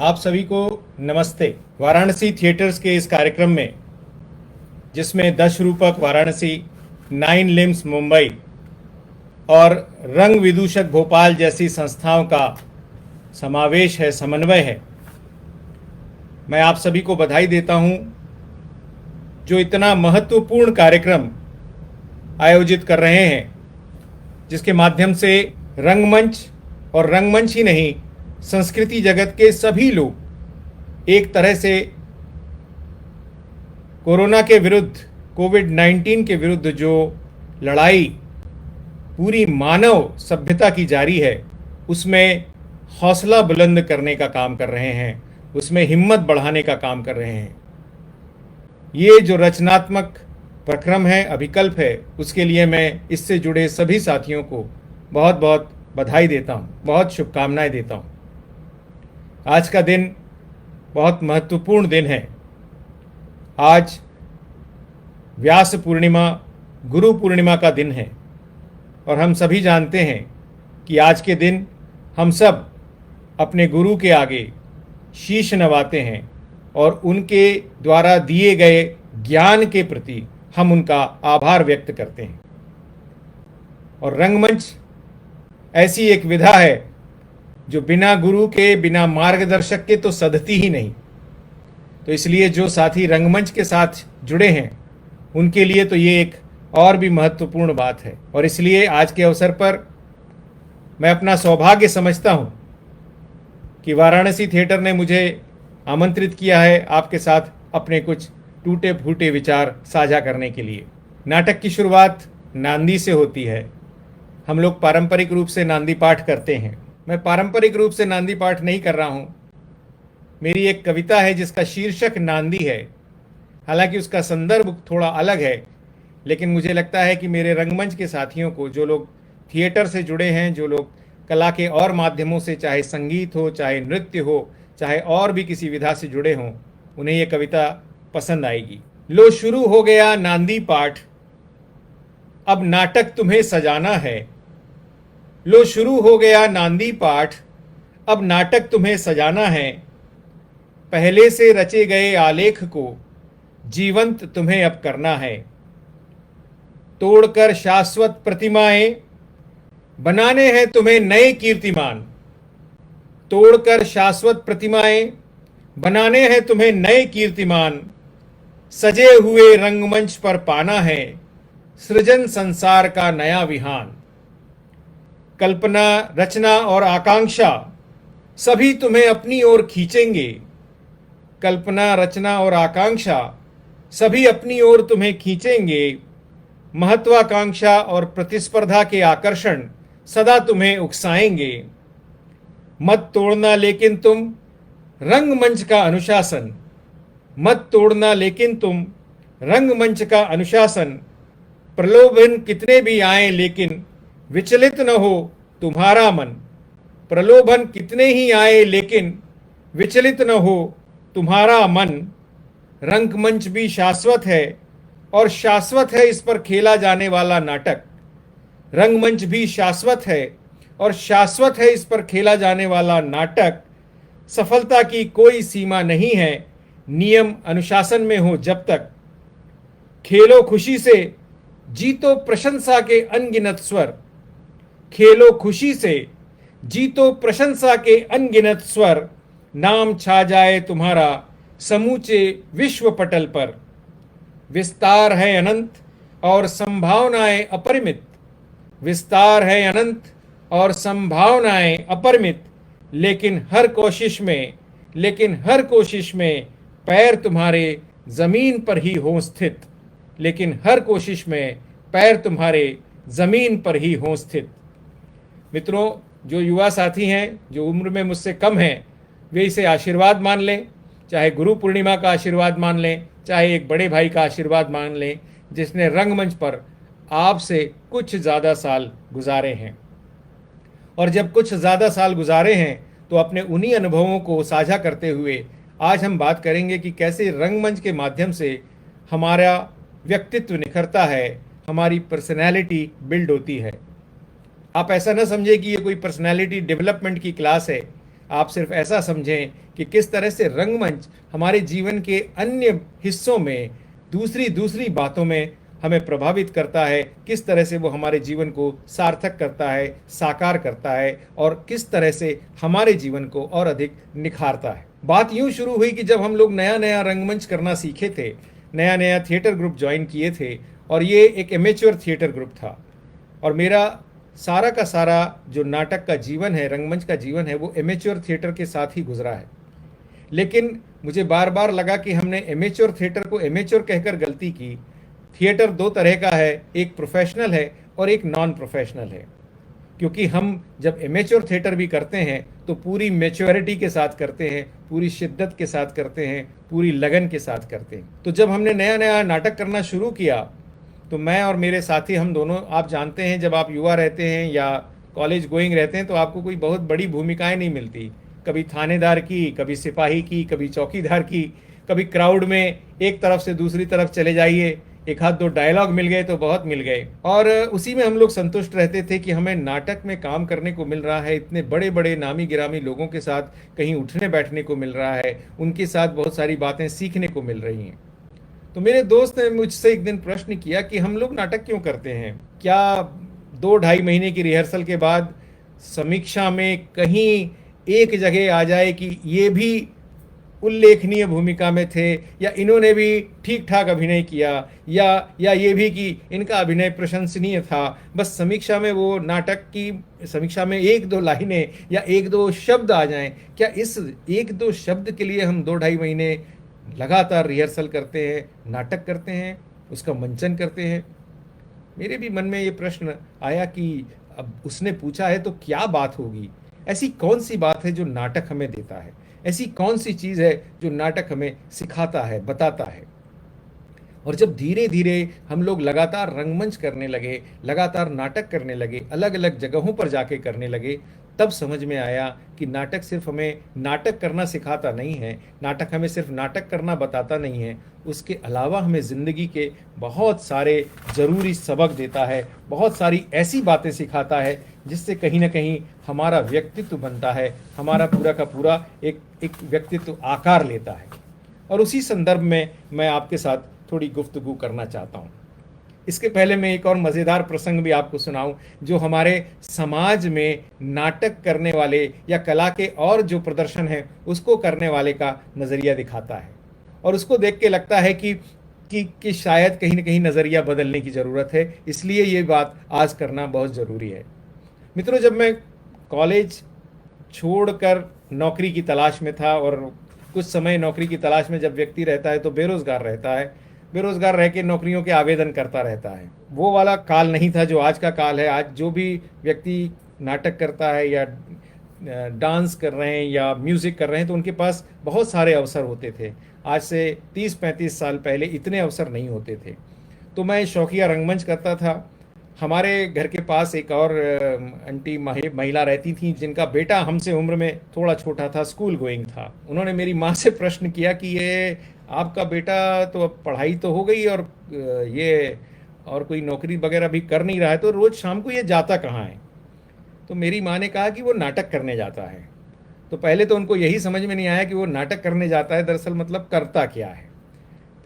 आप सभी को नमस्ते। वाराणसी थिएटर्स के इस कार्यक्रम में, जिसमें दश रूपक वाराणसी, 9 लिम्स मुंबई और रंग विदूषक भोपाल जैसी संस्थाओं का समावेश है, समन्वय है, मैं आप सभी को बधाई देता हूं जो इतना महत्वपूर्ण कार्यक्रम आयोजित कर रहे हैं, जिसके माध्यम से रंगमंच और रंगमंच ही नहीं, संस्कृति जगत के सभी लोग एक तरह से कोरोना के विरुद्ध, कोविड-19 के विरुद्ध जो लड़ाई पूरी मानव सभ्यता की जारी है, उसमें हौसला बुलंद करने का काम कर रहे हैं, उसमें हिम्मत बढ़ाने का काम कर रहे हैं। ये जो रचनात्मक प्रक्रम है, अभिकल्प है, उसके लिए मैं इससे जुड़े सभी साथियों को बहुत बहुत बधाई देता हूँ, बहुत शुभकामनाएं देता हूँ। आज का दिन बहुत महत्वपूर्ण दिन है। आज व्यास पूर्णिमा, गुरु पूर्णिमा का दिन है और हम सभी जानते हैं कि आज के दिन हम सब अपने गुरु के आगे शीश नवाते हैं और उनके द्वारा दिए गए ज्ञान के प्रति हम उनका आभार व्यक्त करते हैं। और रंगमंच ऐसी एक विधा है जो बिना गुरु के, बिना मार्गदर्शक के तो सधती ही नहीं। तो इसलिए जो साथी रंगमंच के साथ जुड़े हैं, उनके लिए तो ये एक और भी महत्वपूर्ण बात है। और इसलिए आज के अवसर पर मैं अपना सौभाग्य समझता हूँ कि वाराणसी थिएटर ने मुझे आमंत्रित किया है आपके साथ अपने कुछ टूटे फूटे विचार साझा करने के लिए। नाटक की शुरुआत नांदी से होती है। हम लोग पारंपरिक रूप से नांदी पाठ करते हैं। मैं पारंपरिक रूप से नांदी पाठ नहीं कर रहा हूँ। मेरी एक कविता है जिसका शीर्षक नांदी है। हालांकि उसका संदर्भ थोड़ा अलग है, लेकिन मुझे लगता है कि मेरे रंगमंच के साथियों को, जो लोग थिएटर से जुड़े हैं, जो लोग कला के और माध्यमों से, चाहे संगीत हो, चाहे नृत्य हो, चाहे और भी किसी विधा से जुड़े हों, उन्हें ये कविता पसंद आएगी। लो शुरू हो गया नांदी पाठ, अब नाटक तुम्हें सजाना है। लो शुरू हो गया नांदी पाठ, अब नाटक तुम्हें सजाना है। पहले से रचे गए आलेख को जीवंत तुम्हें अब करना है। तोड़कर शाश्वत प्रतिमाएं बनाने हैं तुम्हें नए कीर्तिमान। तोड़कर शाश्वत प्रतिमाएं बनाने हैं तुम्हें नए कीर्तिमान। सजे हुए रंगमंच पर पाना है सृजन संसार का नया विहान। कल्पना, रचना और आकांक्षा सभी तुम्हें अपनी ओर खींचेंगे। कल्पना, रचना और आकांक्षा सभी अपनी ओर तुम्हें खींचेंगे। महत्वाकांक्षा और प्रतिस्पर्धा के आकर्षण सदा तुम्हें उकसाएंगे। मत तोड़ना लेकिन तुम रंगमंच का अनुशासन। मत तोड़ना लेकिन तुम रंगमंच का अनुशासन। प्रलोभन कितने भी आए लेकिन विचलित न हो तुम्हारा मन। प्रलोभन कितने ही आए लेकिन विचलित न हो तुम्हारा मन। रंगमंच भी शाश्वत है और शाश्वत है इस पर खेला जाने वाला नाटक। रंगमंच भी शाश्वत है और शाश्वत है इस पर खेला जाने वाला नाटक। सफलता की कोई सीमा नहीं है, नियम अनुशासन में हो जब तक। खेलो खुशी से, जीतो प्रशंसा के अनगिनत स्वर। खेलो खुशी से, जीतो प्रशंसा के अनगिनत स्वर। नाम छा जाए तुम्हारा समूचे विश्व पटल पर। विस्तार है अनंत और संभावनाएं अपरिमित। विस्तार है अनंत और संभावनाएं अपरिमित। लेकिन हर कोशिश में पैर तुम्हारे जमीन पर ही हो स्थित। लेकिन हर कोशिश में पैर तुम्हारे जमीन पर ही हो स्थित। मित्रों, जो युवा साथी हैं, जो उम्र में मुझसे कम हैं, वे इसे आशीर्वाद मान लें। चाहे गुरु पूर्णिमा का आशीर्वाद मान लें, चाहे एक बड़े भाई का आशीर्वाद मान लें, जिसने रंगमंच पर आपसे कुछ ज़्यादा साल गुजारे हैं। और जब कुछ ज़्यादा साल गुजारे हैं तो अपने उन्हीं अनुभवों को साझा करते हुए आज हम बात करेंगे कि कैसे रंगमंच के माध्यम से हमारा व्यक्तित्व निखरता है, हमारी पर्सनैलिटी बिल्ड होती है। आप ऐसा न समझे कि ये कोई पर्सनैलिटी डेवलपमेंट की क्लास है आप सिर्फ ऐसा समझें कि किस तरह से रंगमंच हमारे जीवन के अन्य हिस्सों में दूसरी दूसरी बातों में हमें प्रभावित करता है, किस तरह से वो हमारे जीवन को सार्थक करता है, साकार करता है और किस तरह से हमारे जीवन को और अधिक निखारता है। बात यूं शुरू हुई कि जब हम लोग नया नया रंगमंच करना सीखे थे, नया नया थिएटर ग्रुप ज्वाइन किए थे, और ये एक एमेच्योर थिएटर ग्रुप था, और मेरा सारा का सारा जो नाटक का जीवन है, रंगमंच का जीवन है, वो एमेच्योर थिएटर के साथ ही गुजरा है। लेकिन मुझे बार बार लगा कि हमने एमेच्योर थिएटर को एमेच्योर कहकर गलती की। थिएटर दो तरह का है, एक प्रोफेशनल है और एक नॉन प्रोफेशनल है। क्योंकि हम जब एमेच्योर थिएटर भी करते हैं तो पूरी मैच्योरिटी के साथ करते हैं, पूरी शिद्दत के साथ करते हैं, पूरी लगन के साथ करते हैं। तो जब हमने नया नया नाटक करना शुरू किया तो मैं और मेरे साथी, हम दोनों, आप जानते हैं जब आप युवा रहते हैं या कॉलेज गोइंग रहते हैं तो आपको कोई बहुत बड़ी भूमिकाएं नहीं मिलती। कभी थानेदार की, कभी सिपाही की, कभी चौकीदार की, कभी क्राउड में एक तरफ से दूसरी तरफ चले जाइए, एक हाथ दो डायलॉग मिल गए तो बहुत मिल गए, और उसी में हम लोग संतुष्ट रहते थे कि हमें नाटक में काम करने को मिल रहा है, इतने बड़े बड़े नामी गिरामी लोगों के साथ कहीं उठने बैठने को मिल रहा है, उनके साथ बहुत सारी बातें सीखने को मिल रही हैं। तो मेरे दोस्त ने मुझसे एक दिन प्रश्न किया कि हम लोग नाटक क्यों करते हैं? क्या 2-2.5 महीने की रिहर्सल के बाद समीक्षा में कहीं एक जगह आ जाए कि ये भी उल्लेखनीय भूमिका में थे, या इन्होंने भी ठीक ठाक अभिनय किया, या ये भी कि इनका अभिनय प्रशंसनीय था, बस समीक्षा में वो नाटक की समीक्षा में 1-2 लाइनें या 1-2 शब्द आ जाएं? क्या इस 1-2 शब्द के लिए हम 2-2.5 महीने लगातार रिहर्सल करते हैं, नाटक करते हैं, उसका मंचन करते हैं? मेरे भी मन में ये प्रश्न आया कि अब उसने पूछा है तो क्या बात होगी? ऐसी कौन सी बात है जो नाटक हमें देता है? ऐसी कौन सी चीज है जो नाटक हमें सिखाता है, बताता है? और जब धीरे धीरे हम लोग लगातार रंगमंच करने लगे, लगातार नाटक करने लगे, अलग अलग जगहों पर जाके करने लगे, तब समझ में आया कि नाटक सिर्फ हमें नाटक करना सिखाता नहीं है, नाटक हमें सिर्फ नाटक करना बताता नहीं है, उसके अलावा हमें ज़िंदगी के बहुत सारे ज़रूरी सबक देता है, बहुत सारी ऐसी बातें सिखाता है जिससे कहीं ना कहीं हमारा व्यक्तित्व बनता है, हमारा पूरा का पूरा एक एक व्यक्तित्व आकार लेता है। और उसी संदर्भ में मैं आपके साथ थोड़ी गुफ्तगू करना चाहता हूँ। इसके पहले मैं एक और मज़ेदार प्रसंग भी आपको सुनाऊं जो हमारे समाज में नाटक करने वाले या कला के और जो प्रदर्शन है उसको करने वाले का नज़रिया दिखाता है, और उसको देख के लगता है कि शायद कहीं ना कहीं नज़रिया बदलने की ज़रूरत है, इसलिए ये बात आज करना बहुत ज़रूरी है। मित्रों, जब मैं कॉलेज छोड़कर नौकरी की तलाश में था, और कुछ समय नौकरी की तलाश में जब व्यक्ति रहता है तो बेरोज़गार रहता है, बेरोजगार रह के नौकरियों के आवेदन करता रहता है। वो वाला काल नहीं था जो आज का काल है। आज जो भी व्यक्ति नाटक करता है या डांस कर रहे हैं या म्यूज़िक कर रहे हैं तो उनके पास बहुत सारे अवसर होते थे। आज से 30-35 साल पहले इतने अवसर नहीं होते थे। तो मैं शौकिया रंगमंच करता था। हमारे घर के पास एक और आंटी महिला रहती थी जिनका बेटा हमसे उम्र में थोड़ा छोटा था, स्कूल गोइंग था। उन्होंने मेरी माँ से प्रश्न किया कि ये आपका बेटा तो अब पढ़ाई तो हो गई और ये और कोई नौकरी वगैरह भी कर नहीं रहा है, तो रोज़ शाम को ये जाता कहाँ है? तो मेरी माँ ने कहा कि वो नाटक करने जाता है। तो पहले तो उनको यही समझ में नहीं आया कि वो नाटक करने जाता है दरअसल मतलब करता क्या है।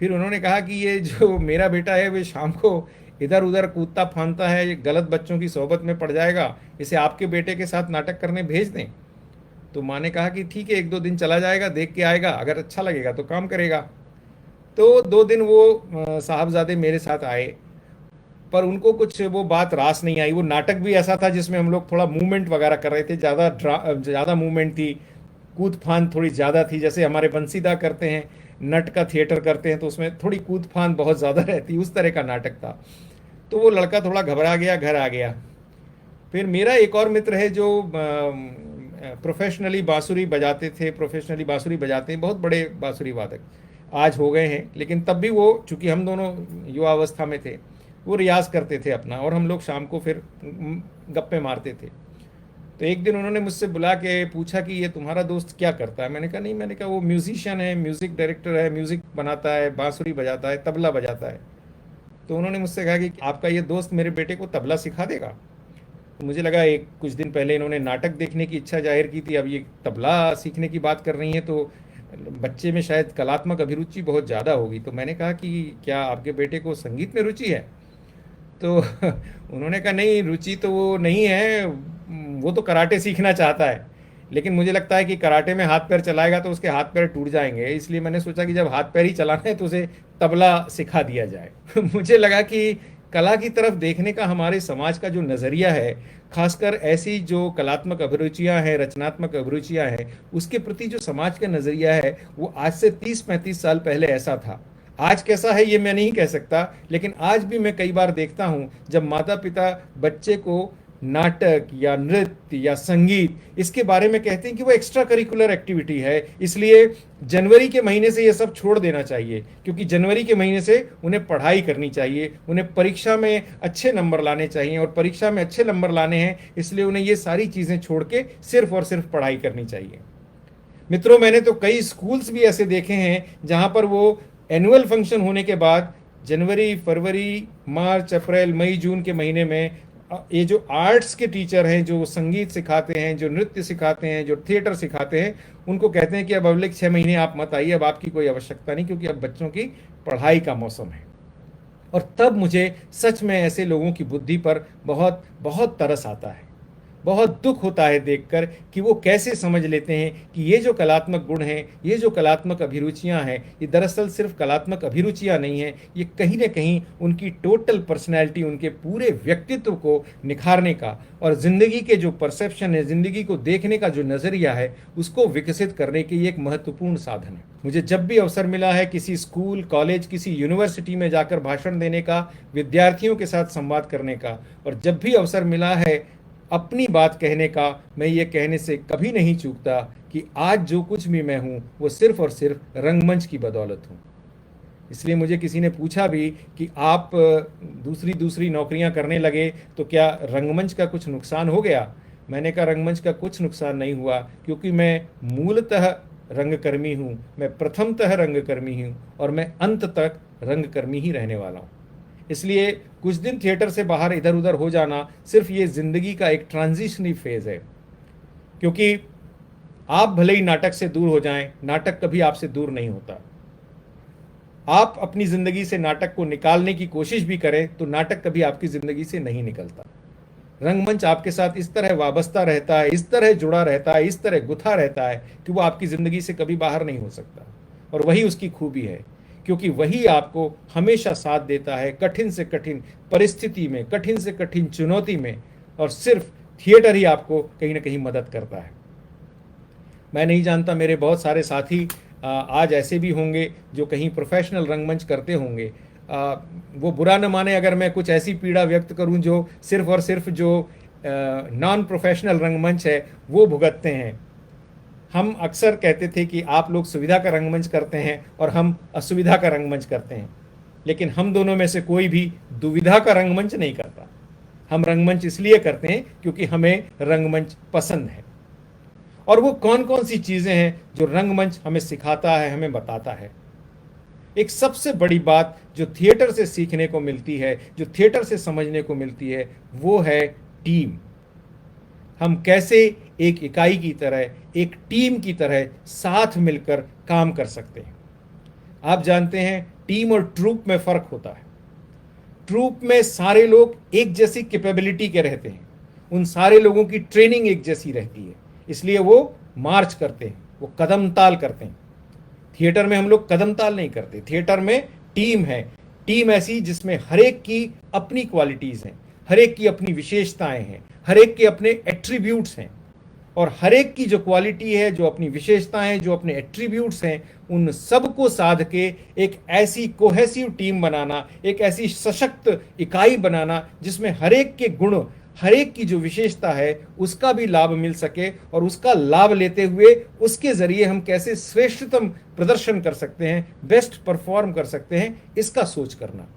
फिर उन्होंने कहा कि ये जो मेरा बेटा है वे शाम को इधर उधर कूदता फांदता है, ये गलत बच्चों की सोहबत में पड़ जाएगा, इसे आपके बेटे के साथ नाटक करने भेज दें। तो माँ ने कहा कि ठीक है, 1-2 दिन चला जाएगा, देख के आएगा, अगर अच्छा लगेगा तो काम करेगा। तो 2 दिन वो साहबजादे मेरे साथ आए, पर उनको कुछ वो बात रास नहीं आई। वो नाटक भी ऐसा था जिसमें हम लोग थोड़ा मूवमेंट वगैरह कर रहे थे, ज़्यादा मूवमेंट थी, कूद फांद थोड़ी ज़्यादा थी। जैसे हमारे बंसीदा करते हैं, नट का थिएटर करते हैं तो उसमें थोड़ी कूद फांद बहुत ज़्यादा रहती, उस तरह का नाटक था। तो वो लड़का थोड़ा घबरा गया, घर आ गया। फिर मेरा एक और मित्र है जो प्रोफेशनली बांसुरी बजाते थे, प्रोफेशनली बांसुरी बजाते हैं, बहुत बड़े बांसुरी वादक आज हो गए हैं, लेकिन तब भी वो, चूँकि हम दोनों युवावस्था में थे, वो रियाज़ करते थे अपना, और हम लोग शाम को फिर गप्पे मारते थे। तो एक दिन उन्होंने मुझसे बुला के पूछा कि ये तुम्हारा दोस्त क्या करता है? मैंने कहा नहीं, मैंने कहा वो म्यूजिशियन है, म्यूज़िक डायरेक्टर है, म्यूज़िक बनाता है, बांसुरी बजाता है, तबला बजाता है। तो उन्होंने मुझसे कहा कि आपका ये दोस्त मेरे बेटे को तबला सिखा देगा? मुझे लगा एक कुछ दिन पहले इन्होंने नाटक देखने की इच्छा जाहिर की थी, अब ये तबला सीखने की बात कर रही हैं, तो बच्चे में शायद कलात्मक अभिरुचि बहुत ज़्यादा होगी। तो मैंने कहा कि क्या आपके बेटे को संगीत में रुचि है? तो उन्होंने कहा नहीं, रुचि तो वो नहीं है, वो तो कराटे सीखना चाहता है, लेकिन मुझे लगता है कि कराटे में हाथ पैर चलाएगा तो उसके हाथ पैर टूट जाएंगे, इसलिए मैंने सोचा कि जब हाथ पैर ही चलाना है तो उसे तबला सिखा दिया जाए। मुझे लगा कि कला की तरफ देखने का हमारे समाज का जो नज़रिया है, खासकर ऐसी जो कलात्मक अभिरुचियां हैं, रचनात्मक अभिरुचियां हैं, उसके प्रति जो समाज का नज़रिया है वो आज से 30-35 साल पहले ऐसा था। आज कैसा है ये मैं नहीं कह सकता, लेकिन आज भी मैं कई बार देखता हूं जब माता पिता बच्चे को नाटक या नृत्य या संगीत इसके बारे में कहते हैं कि वो एक्स्ट्रा करिकुलर एक्टिविटी है, इसलिए जनवरी के महीने से ये सब छोड़ देना चाहिए, क्योंकि जनवरी के महीने से उन्हें पढ़ाई करनी चाहिए, उन्हें परीक्षा में अच्छे नंबर लाने चाहिए, और परीक्षा में अच्छे नंबर लाने हैं इसलिए उन्हें ये सारी चीज़ें छोड़ के सिर्फ और सिर्फ पढ़ाई करनी चाहिए। मित्रों, मैंने तो कई स्कूल्स भी ऐसे देखे हैं जहां पर वो एनुअल फंक्शन होने के बाद जनवरी, फरवरी, मार्च, अप्रैल, मई, जून के महीने में ये जो आर्ट्स के टीचर हैं, जो संगीत सिखाते हैं, जो नृत्य सिखाते हैं, जो थिएटर सिखाते हैं, उनको कहते हैं कि अब अगले 6 महीने आप मत आइए, अब आपकी कोई आवश्यकता नहीं, क्योंकि अब बच्चों की पढ़ाई का मौसम है। और तब मुझे सच में ऐसे लोगों की बुद्धि पर बहुत बहुत तरस आता है, बहुत दुख होता है देखकर कि वो कैसे समझ लेते हैं कि ये जो कलात्मक गुण हैं, ये जो कलात्मक अभिरुचियां हैं, ये दरअसल सिर्फ कलात्मक अभिरुचियां नहीं हैं, ये कहीं ना कहीं उनकी टोटल पर्सनैलिटी, उनके पूरे व्यक्तित्व को निखारने का और ज़िंदगी के जो परसेप्शन है, ज़िंदगी को देखने का जो नज़रिया है, उसको विकसित करने के ये एक महत्वपूर्ण साधन है। मुझे जब भी अवसर मिला है किसी स्कूल, कॉलेज, किसी यूनिवर्सिटी में जाकर भाषण देने का, विद्यार्थियों के साथ संवाद करने का, और जब भी अवसर मिला है अपनी बात कहने का, मैं ये कहने से कभी नहीं चूकता कि आज जो कुछ भी मैं हूँ वो सिर्फ और सिर्फ रंगमंच की बदौलत हूँ। इसलिए मुझे किसी ने पूछा भी कि आप दूसरी दूसरी नौकरियां करने लगे तो क्या रंगमंच का कुछ नुकसान हो गया? मैंने कहा रंगमंच का कुछ नुकसान नहीं हुआ, क्योंकि मैं मूलतः रंगकर्मी हूँ, मैं प्रथमतः रंगकर्मी हूँ, और मैं अंत तक रंगकर्मी ही रहने वाला हूँ। इसलिए कुछ दिन थिएटर से बाहर इधर उधर हो जाना सिर्फ ये जिंदगी का एक ट्रांजिशनरी फेज है, क्योंकि आप भले ही नाटक से दूर हो जाएं, नाटक कभी आपसे दूर नहीं होता। आप अपनी जिंदगी से नाटक को निकालने की कोशिश भी करें तो नाटक कभी आपकी जिंदगी से नहीं निकलता। रंगमंच आपके साथ इस तरह वाबस्ता रहता है, इस तरह जुड़ा रहता है, इस तरह गुथा रहता है कि वो आपकी जिंदगी से कभी बाहर नहीं हो सकता, और वही उसकी खूबी है, क्योंकि वही आपको हमेशा साथ देता है कठिन से कठिन परिस्थिति में, कठिन से कठिन चुनौती में, और सिर्फ थिएटर ही आपको कहीं ना कहीं मदद करता है। मैं नहीं जानता, मेरे बहुत सारे साथी आज ऐसे भी होंगे जो कहीं प्रोफेशनल रंगमंच करते होंगे। वो बुरा न माने अगर मैं कुछ ऐसी पीड़ा व्यक्त करूं जो सिर्फ और सिर्फ जो नॉन प्रोफेशनल रंगमंच है वो भुगतते हैं। हम अक्सर कहते थे कि आप लोग सुविधा का रंगमंच करते हैं और हम असुविधा का रंगमंच करते हैं, लेकिन हम दोनों में से कोई भी दुविधा का रंगमंच नहीं करता। हम रंगमंच इसलिए करते हैं क्योंकि हमें रंगमंच पसंद है। और वो कौन कौन सी चीज़ें हैं जो रंगमंच हमें सिखाता है, हमें बताता है? एक सबसे बड़ी बात जो थिएटर से सीखने को मिलती है, जो थिएटर से समझने को मिलती है, वो है टीम। हम कैसे एक इकाई की तरह, एक टीम की तरह साथ मिलकर काम कर सकते हैं। आप जानते हैं टीम और ट्रूप में फर्क होता है। ट्रूप में सारे लोग एक जैसी कैपेबिलिटी के रहते हैं, उन सारे लोगों की ट्रेनिंग एक जैसी रहती है, इसलिए वो मार्च करते हैं, वो कदम ताल करते हैं। थिएटर में हम लोग कदम ताल नहीं करते, थिएटर में टीम है। टीम ऐसी जिसमें हर एक की अपनी क्वालिटीज हैं, हर एक की अपनी विशेषताएं हैं, हर एक के अपने एट्रीब्यूट्स हैं, और हर एक की जो क्वालिटी है, जो अपनी विशेषताएं, जो अपने एट्रीब्यूट्स हैं, उन सब को साध के एक ऐसी कोहेसिव टीम बनाना, एक ऐसी सशक्त इकाई बनाना जिसमें हर एक के गुण, हर एक की जो विशेषता है उसका भी लाभ मिल सके, और उसका लाभ लेते हुए उसके जरिए हम कैसे श्रेष्ठतम प्रदर्शन कर सकते हैं, बेस्ट परफॉर्म कर सकते हैं, इसका सोच करना।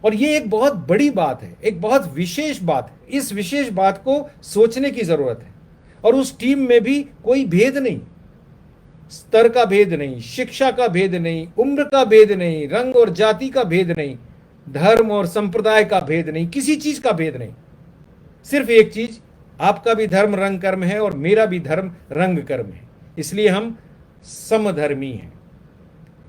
और ये एक बहुत बड़ी बात है, एक बहुत विशेष बात है। इस विशेष बात को सोचने की जरूरत है। और उस टीम में भी कोई भेद नहीं, स्तर का भेद नहीं, शिक्षा का भेद नहीं, उम्र का भेद नहीं, रंग और जाति का भेद नहीं, धर्म और संप्रदाय का भेद नहीं, किसी चीज का भेद नहीं। सिर्फ एक चीज, आपका भी धर्म रंग कर्म है और मेरा भी धर्म रंग कर्म है, इसलिए हम समधर्मी हैं।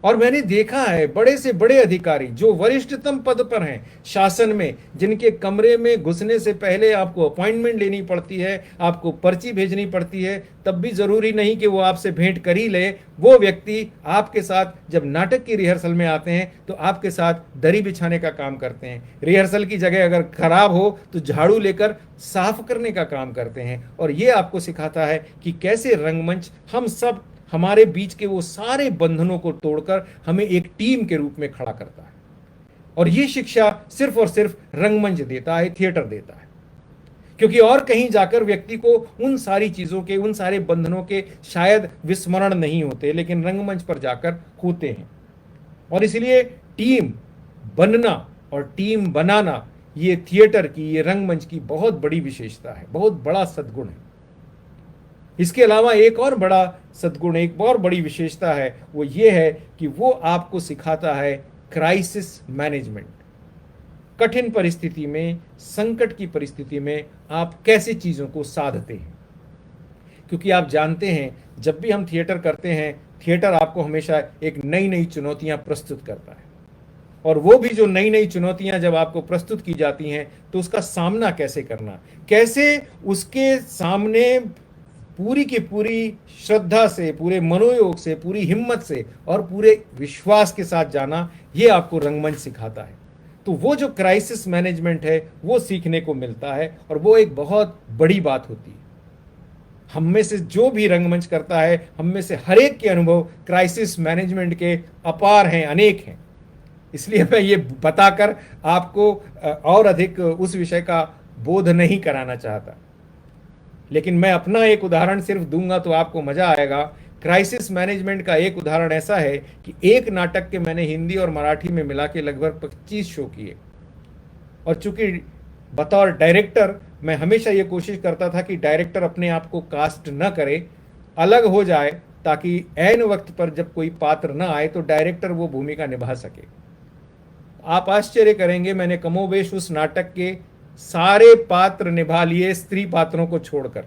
और मैंने देखा है बड़े से बड़े अधिकारी जो वरिष्ठतम पद पर हैं शासन में, जिनके कमरे में घुसने से पहले आपको अपॉइंटमेंट लेनी पड़ती है, आपको पर्ची भेजनी पड़ती है, तब भी जरूरी नहीं कि वो आपसे भेंट कर ही ले, वो व्यक्ति आपके साथ जब नाटक की रिहर्सल में आते हैं तो आपके साथ दरी बिछाने का काम करते हैं। रिहर्सल की जगह अगर खराब हो तो झाड़ू लेकर साफ करने का काम करते हैं। और ये आपको सिखाता है कि कैसे रंगमंच हम सब, हमारे बीच के वो सारे बंधनों को तोड़कर हमें एक टीम के रूप में खड़ा करता है। और ये शिक्षा सिर्फ और सिर्फ रंगमंच देता है, थिएटर देता है, क्योंकि और कहीं जाकर व्यक्ति को उन सारी चीजों के, उन सारे बंधनों के शायद विस्मरण नहीं होते, लेकिन रंगमंच पर जाकर होते हैं। और इसलिए टीम बनना और टीम बनाना ये थिएटर की, ये रंगमंच की बहुत बड़ी विशेषता है, बहुत बड़ा सद्गुण है। इसके अलावा एक और बड़ा सद्गुण, एक और बड़ी विशेषता है, वो ये है कि वो आपको सिखाता है क्राइसिस मैनेजमेंट। कठिन परिस्थिति में, संकट की परिस्थिति में आप कैसे चीजों को साधते हैं। क्योंकि आप जानते हैं जब भी हम थिएटर करते हैं, थिएटर आपको हमेशा एक नई नई चुनौतियां प्रस्तुत करता है। और वो भी जो नई नई चुनौतियां जब आपको प्रस्तुत की जाती हैं तो उसका सामना कैसे करना, कैसे उसके सामने पूरी की पूरी श्रद्धा से, पूरे मनोयोग से, पूरी हिम्मत से और पूरे विश्वास के साथ जाना, ये आपको रंगमंच सिखाता है। तो वो जो क्राइसिस मैनेजमेंट है वो सीखने को मिलता है और वो एक बहुत बड़ी बात होती है। हम में से जो भी रंगमंच करता है, हम में से हर एक के अनुभव क्राइसिस मैनेजमेंट के अपार हैं, अनेक हैं। इसलिए मैं ये बताकर आपको और अधिक उस विषय का बोध नहीं कराना चाहता, लेकिन मैं अपना एक उदाहरण सिर्फ दूंगा तो आपको मजा आएगा। क्राइसिस मैनेजमेंट का एक उदाहरण ऐसा है कि एक नाटक के मैंने हिंदी और मराठी में मिला के लगभग 25 शो किए। और चूंकि बतौर डायरेक्टर मैं हमेशा ये कोशिश करता था कि डायरेक्टर अपने आप को कास्ट न करे, अलग हो जाए, ताकि ऐन वक्त पर जब कोई पात्र न आए तो डायरेक्टर वो भूमिका निभा सके। आप आश्चर्य करेंगे, मैंने कमोबेश उस नाटक के सारे पात्र निभा लिए, स्त्री पात्रों को छोड़कर।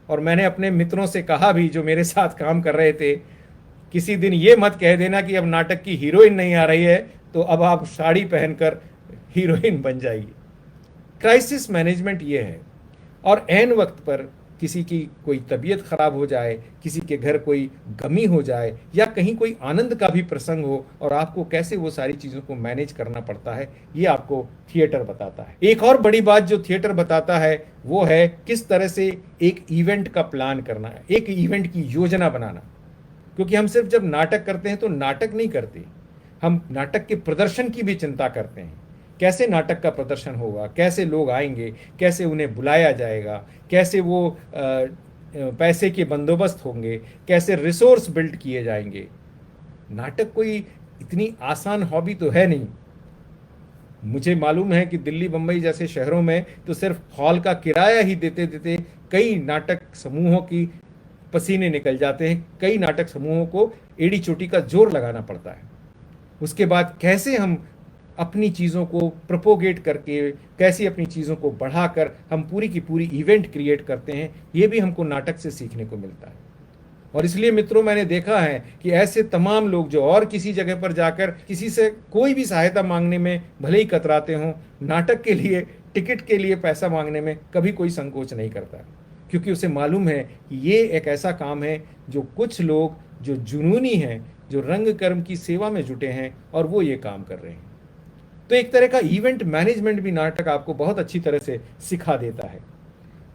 और मैंने अपने मित्रों से कहा भी जो मेरे साथ काम कर रहे थे, किसी दिन ये मत कह देना कि अब नाटक की हीरोइन नहीं आ रही है तो अब आप साड़ी पहनकर हीरोइन बन जाइए। क्राइसिस मैनेजमेंट ये है। और ऐन वक्त पर किसी की कोई तबीयत खराब हो जाए, किसी के घर कोई गमी हो जाए या कहीं कोई आनंद का भी प्रसंग हो, और आपको कैसे वो सारी चीजों को मैनेज करना पड़ता है, ये आपको थिएटर बताता है। एक और बड़ी बात जो थिएटर बताता है वो है किस तरह से एक इवेंट का प्लान करना है, एक इवेंट की योजना बनाना। क्योंकि हम सिर्फ जब नाटक करते हैं तो नाटक नहीं करते, हम नाटक के प्रदर्शन की भी चिंता करते हैं। कैसे नाटक का प्रदर्शन होगा, कैसे लोग आएंगे, कैसे उन्हें बुलाया जाएगा, कैसे वो पैसे के बंदोबस्त होंगे, कैसे रिसोर्स बिल्ड किए जाएंगे। नाटक कोई इतनी आसान हॉबी तो है नहीं। मुझे मालूम है कि दिल्ली, बंबई जैसे शहरों में तो सिर्फ हॉल का किराया ही देते देते कई नाटक समूहों की पसीने निकल जाते हैं, कई नाटक समूहों को एड़ी चोटी का जोर लगाना पड़ता है। उसके बाद कैसे हम अपनी चीज़ों को प्रोपोगेट करके, कैसे अपनी चीज़ों को बढ़ाकर हम पूरी की पूरी इवेंट क्रिएट करते हैं, ये भी हमको नाटक से सीखने को मिलता है। और इसलिए मित्रों, मैंने देखा है कि ऐसे तमाम लोग जो और किसी जगह पर जाकर किसी से कोई भी सहायता मांगने में भले ही कतराते हों, नाटक के लिए, टिकट के लिए पैसा मांगने में कभी कोई संकोच नहीं करता, क्योंकि उसे मालूम है कि ये एक ऐसा काम है जो कुछ लोग जो जुनूनी हैं, जो रंग कर्म की सेवा में जुटे हैं, और वो ये काम कर रहे हैं। तो एक तरह का इवेंट मैनेजमेंट भी नाटक आपको बहुत अच्छी तरह से सिखा देता है।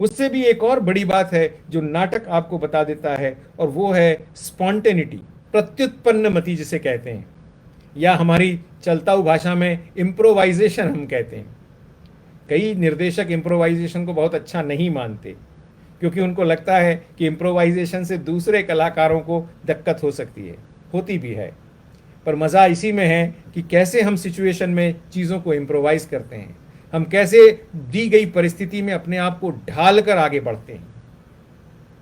उससे भी एक और बड़ी बात है जो नाटक आपको बता देता है, और वो है स्पॉन्टेनिटी, प्रत्युत्पन्नमति जिसे कहते हैं, या हमारी चलताऊ भाषा में इम्प्रोवाइजेशन हम कहते हैं। कई निर्देशक इम्प्रोवाइजेशन को बहुत अच्छा नहीं मानते, क्योंकि उनको लगता है कि इम्प्रोवाइजेशन से दूसरे कलाकारों को दिक्कत हो सकती है, होती भी है। पर मज़ा इसी में है कि कैसे हम सिचुएशन में चीज़ों को इम्प्रोवाइज करते हैं, हम कैसे दी गई परिस्थिति में अपने आप को ढाल कर आगे बढ़ते हैं।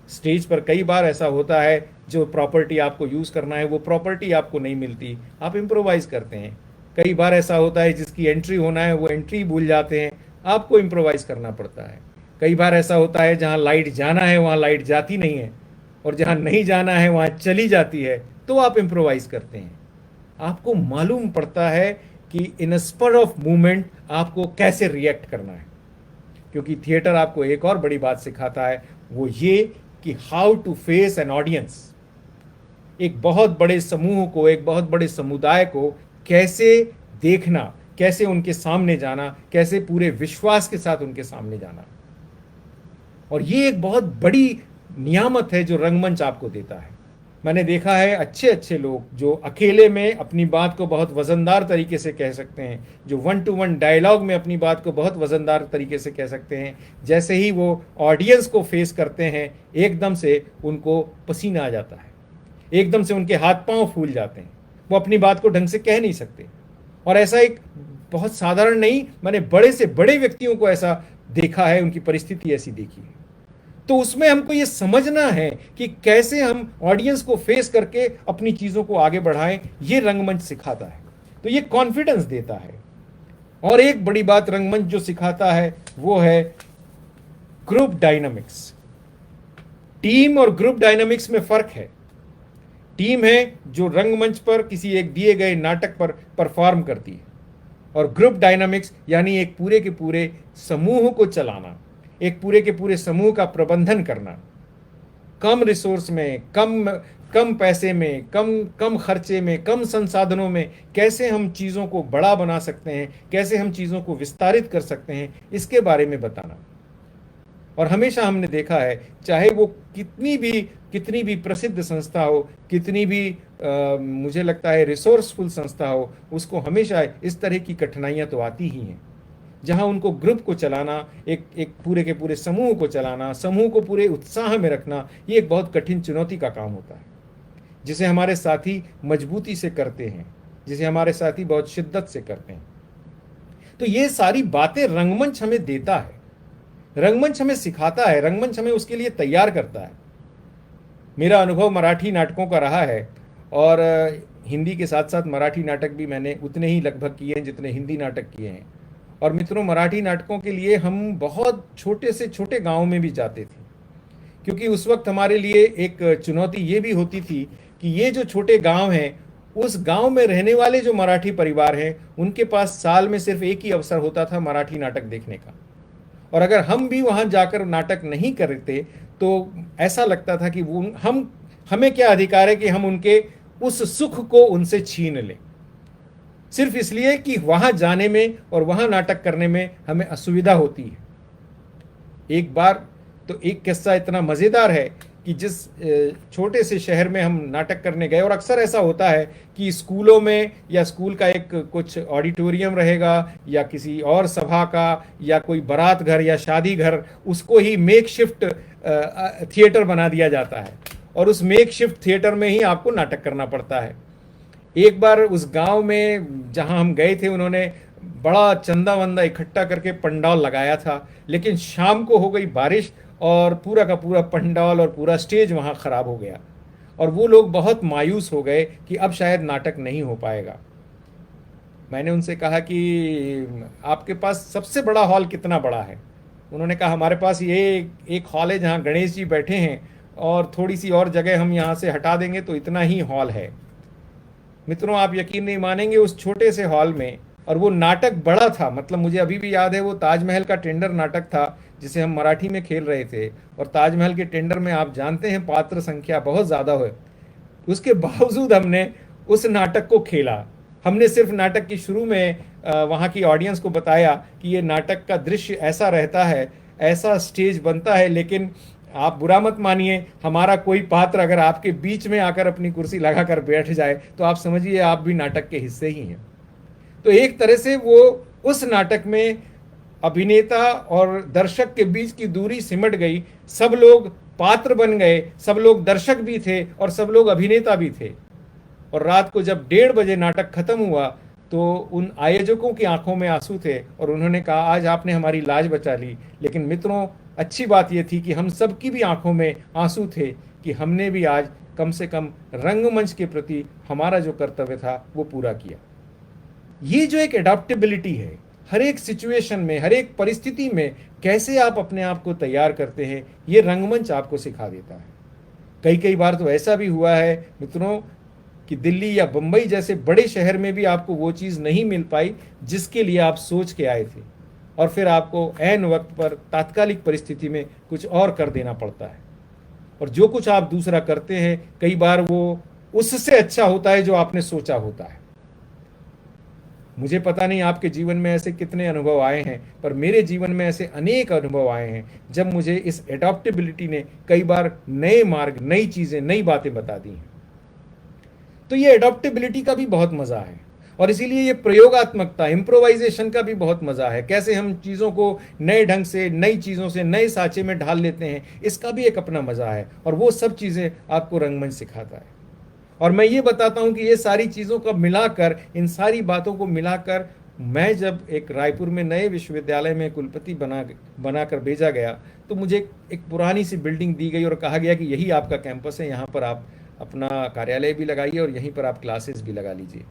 स्टेज पर कई बार ऐसा होता है, जो प्रॉपर्टी आपको यूज़ करना है वो प्रॉपर्टी आपको नहीं मिलती, आप इम्प्रोवाइज करते हैं। कई बार ऐसा होता है जिसकी एंट्री होना है वो एंट्री भूल जाते हैं, आपको इम्प्रोवाइज करना पड़ता है। कई बार ऐसा होता है जहाँ लाइट जाना है वहाँ लाइट जाती नहीं है, और जहाँ नहीं जाना है वहाँ चली जाती है, तो आप इम्प्रोवाइज करते हैं। आपको मालूम पड़ता है कि इन अ स्पर ऑफ मूवमेंट आपको कैसे रिएक्ट करना है। क्योंकि थिएटर आपको एक और बड़ी बात सिखाता है, वो ये कि how to face an audience. एक बहुत बड़े समूह को, एक बहुत बड़े समुदाय को कैसे देखना, कैसे उनके सामने जाना, कैसे पूरे विश्वास के साथ उनके सामने जाना। और ये एक बहुत बड़ी नियामत है जो रंगमंच आपको देता है। मैंने देखा है अच्छे अच्छे लोग जो अकेले में अपनी बात को बहुत वजनदार तरीके से कह सकते हैं, जो 1-to-1 डायलॉग में अपनी बात को बहुत वजनदार तरीके से कह सकते हैं, जैसे ही वो ऑडियंस को फेस करते हैं एकदम से उनको पसीना आ जाता है, एकदम से उनके हाथ पांव फूल जाते हैं, वो अपनी बात को ढंग से कह नहीं सकते। और ऐसा एक बहुत साधारण नहीं, मैंने बड़े से बड़े व्यक्तियों को ऐसा देखा है, उनकी परिस्थिति ऐसी देखी है। तो उसमें हमको ये समझना है कि कैसे हम ऑडियंस को फेस करके अपनी चीजों को आगे बढ़ाएं, ये रंगमंच सिखाता है। तो ये कॉन्फिडेंस देता है। और एक बड़ी बात रंगमंच जो सिखाता है वो है ग्रुप डायनामिक्स। टीम और ग्रुप डायनामिक्स में फर्क है। टीम है जो रंगमंच पर किसी एक दिए गए नाटक पर परफॉर्म करती है, और ग्रुप डायनामिक्स यानी एक पूरे के पूरे समूह को चलाना, एक पूरे के पूरे समूह का प्रबंधन करना, कम रिसोर्स में, कम पैसे में, कम खर्चे में, कम संसाधनों में कैसे हम चीज़ों को बड़ा बना सकते हैं, कैसे हम चीज़ों को विस्तारित कर सकते हैं, इसके बारे में बताना। और हमेशा हमने देखा है, चाहे वो कितनी भी प्रसिद्ध संस्था हो, कितनी भी मुझे लगता है रिसोर्सफुल संस्था हो, उसको हमेशा इस तरह की कठिनाइयां तो आती ही हैं, जहां उनको ग्रुप को चलाना, एक पूरे के पूरे समूह को चलाना, समूह को पूरे उत्साह में रखना, ये एक बहुत कठिन चुनौती का काम होता है, जिसे हमारे साथी मजबूती से करते हैं, जिसे हमारे साथी बहुत शिद्दत से करते हैं। तो ये सारी बातें रंगमंच हमें देता है, रंगमंच हमें सिखाता है, रंगमंच हमें उसके लिए तैयार करता है। मेरा अनुभव मराठी नाटकों का रहा है, और हिंदी के साथ साथ मराठी नाटक भी मैंने उतने ही लगभग किए हैं जितने हिंदी नाटक किए हैं। और मित्रों, मराठी नाटकों के लिए हम बहुत छोटे से छोटे गाँव में भी जाते थे, क्योंकि उस वक्त हमारे लिए एक चुनौती ये भी होती थी कि ये जो छोटे गाँव हैं, उस गांव में रहने वाले जो मराठी परिवार हैं, उनके पास साल में सिर्फ एक ही अवसर होता था मराठी नाटक देखने का। और अगर हम भी वहां जाकर नाटक नहीं करते तो ऐसा लगता था कि वो हमें क्या अधिकार है कि हम उनके उस सुख को उनसे छीन लें, सिर्फ इसलिए कि वहां जाने में और वहां नाटक करने में हमें असुविधा होती है। एक बार तो एक किस्सा इतना मज़ेदार है कि जिस छोटे से शहर में हम नाटक करने गए, और अक्सर ऐसा होता है कि स्कूलों में या स्कूल का एक कुछ ऑडिटोरियम रहेगा या किसी और सभा का या कोई बारात घर या शादी घर, उसको ही मेक शिफ्ट थिएटर बना दिया जाता है, और उस मेक शिफ्ट थिएटर में ही आपको नाटक करना पड़ता है। एक बार उस गांव में जहां हम गए थे, उन्होंने बड़ा चंदा वंदा इकट्ठा करके पंडाल लगाया था, लेकिन शाम को हो गई बारिश और पूरा का पूरा पंडाल और पूरा स्टेज वहाँ ख़राब हो गया, और वो लोग बहुत मायूस हो गए कि अब शायद नाटक नहीं हो पाएगा। मैंने उनसे कहा कि आपके पास सबसे बड़ा हॉल कितना बड़ा है? उन्होंने कहा हमारे पास ये एक हॉल है जहाँ गणेश जी बैठे हैं, और थोड़ी सी और जगह हम यहाँ से हटा देंगे तो इतना ही हॉल है। मित्रों, आप यकीन नहीं मानेंगे, उस छोटे से हॉल में, और वो नाटक बड़ा था, मतलब मुझे अभी भी याद है, वो ताजमहल का टेंडर नाटक था जिसे हम मराठी में खेल रहे थे, और ताजमहल के टेंडर में आप जानते हैं पात्र संख्या बहुत ज़्यादा है। उसके बावजूद हमने उस नाटक को खेला। हमने सिर्फ नाटक की शुरू में वहाँ की ऑडियंस को बताया कि ये नाटक का दृश्य ऐसा रहता है, ऐसा स्टेज बनता है, लेकिन आप बुरा मत मानिए, हमारा कोई पात्र अगर आपके बीच में आकर अपनी कुर्सी लगाकर बैठ जाए तो आप समझिए आप भी नाटक के हिस्से ही हैं। तो एक तरह से वो उस नाटक में अभिनेता और दर्शक के बीच की दूरी सिमट गई, सब लोग पात्र बन गए, सब लोग दर्शक भी थे और सब लोग अभिनेता भी थे। और रात को जब 1:30 बजे नाटक खत्म हुआ तो उन आयोजकों की आंखों में आंसू थे, और उन्होंने कहा आज आपने हमारी लाज बचा ली। लेकिन मित्रों, अच्छी बात यह थी कि हम सबकी भी आंखों में आंसू थे कि हमने भी आज कम से कम रंगमंच के प्रति हमारा जो कर्तव्य था वो पूरा किया। ये जो एक एडाप्टेबिलिटी है, हर एक सिचुएशन में, हर एक परिस्थिति में कैसे आप अपने आप को तैयार करते हैं, ये रंगमंच आपको सिखा देता है। कई कई बार तो ऐसा भी हुआ है मित्रों कि दिल्ली या बंबई जैसे बड़े शहर में भी आपको वो चीज़ नहीं मिल पाई जिसके लिए आप सोच के आए थे, और फिर आपको ऐन वक्त पर तात्कालिक परिस्थिति में कुछ और कर देना पड़ता है। और जो कुछ आप दूसरा करते हैं कई बार वो उससे अच्छा होता है जो आपने सोचा होता है। मुझे पता नहीं आपके जीवन में ऐसे कितने अनुभव आए हैं, पर मेरे जीवन में ऐसे अनेक अनुभव आए हैं जब मुझे इस एडॉप्टेबिलिटी ने कई बार नए मार्ग, नई चीजें, नई बातें बता दी हैं। तो ये एडॉप्टेबिलिटी का भी बहुत मजा है, और इसीलिए ये प्रयोगात्मकता, इम्प्रोवाइजेशन का भी बहुत मजा है। कैसे हम चीजों को नए ढंग से, नई चीजों से नए साँचे में ढाल लेते हैं, इसका भी एक अपना मजा है, और वो सब चीजें आपको रंगमंच सिखाता है। और मैं ये बताता हूं कि ये सारी चीज़ों को मिलाकर, इन सारी बातों को मिलाकर, मैं जब एक रायपुर में नए विश्वविद्यालय में कुलपति बनाकर भेजा गया, तो मुझे एक पुरानी सी बिल्डिंग दी गई और कहा गया कि यही आपका कैंपस है, यहाँ पर आप अपना कार्यालय भी लगाइए और यहीं पर आप क्लासेस भी लगा लीजिए।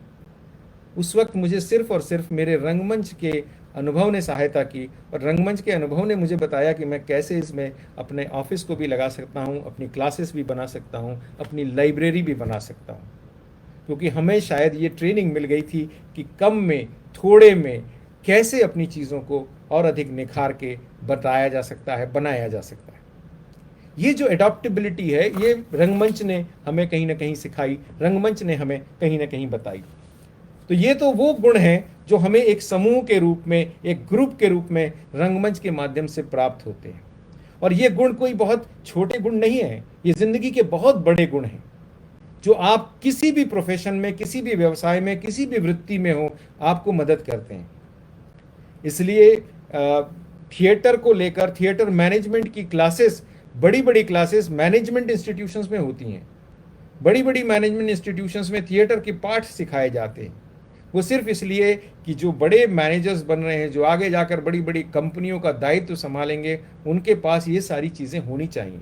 उस वक्त मुझे सिर्फ और सिर्फ मेरे रंगमंच के अनुभव ने सहायता की, और रंगमंच के अनुभव ने मुझे बताया कि मैं कैसे इसमें अपने ऑफिस को भी लगा सकता हूँ, अपनी क्लासेस भी बना सकता हूँ, अपनी लाइब्रेरी भी बना सकता हूँ। क्योंकि हमें शायद ये ट्रेनिंग मिल गई थी कि कम में, थोड़े में कैसे अपनी चीज़ों को और अधिक निखार के बताया जा सकता है, बनाया जा सकता है। ये जो एडॉप्टेबिलिटी है, ये रंगमंच ने हमें कहीं ना कहीं सिखाई, रंगमंच ने हमें कहीं ना कहीं बताई। तो ये तो वो गुण हैं जो हमें एक समूह के रूप में, एक ग्रुप के रूप में रंगमंच के माध्यम से प्राप्त होते हैं। और ये गुण कोई बहुत छोटे गुण नहीं है, ये जिंदगी के बहुत बड़े गुण हैं, जो आप किसी भी प्रोफेशन में, किसी भी व्यवसाय में, किसी भी वृत्ति में हो, आपको मदद करते हैं। इसलिए थिएटर को लेकर, थिएटर मैनेजमेंट की क्लासेस, बड़ी बड़ी क्लासेस मैनेजमेंट इंस्टीट्यूशंस में होती हैं। बड़ी बड़ी मैनेजमेंट इंस्टीट्यूशंस में थिएटर के पाठ सिखाए जाते हैं। वो सिर्फ इसलिए कि जो बड़े मैनेजर्स बन रहे हैं, जो आगे जाकर बड़ी बड़ी कंपनियों का दायित्व संभालेंगे, उनके पास ये सारी चीज़ें होनी चाहिए,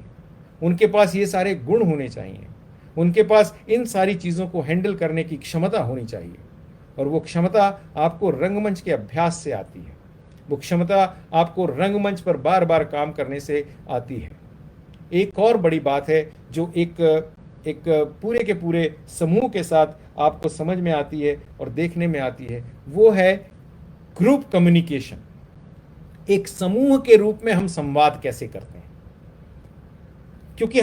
उनके पास ये सारे गुण होने चाहिए, उनके पास इन सारी चीज़ों को हैंडल करने की क्षमता होनी चाहिए। और वो क्षमता आपको रंगमंच के अभ्यास से आती है, वो क्षमता आपको रंगमंच पर बार बार काम करने से आती है। एक और बड़ी बात है जो एक पूरे के पूरे समूह के साथ आपको समझ में आती है और देखने में आती है, वो है ग्रुप कम्युनिकेशन। एक समूह के रूप में हम संवाद कैसे करते हैं, क्योंकि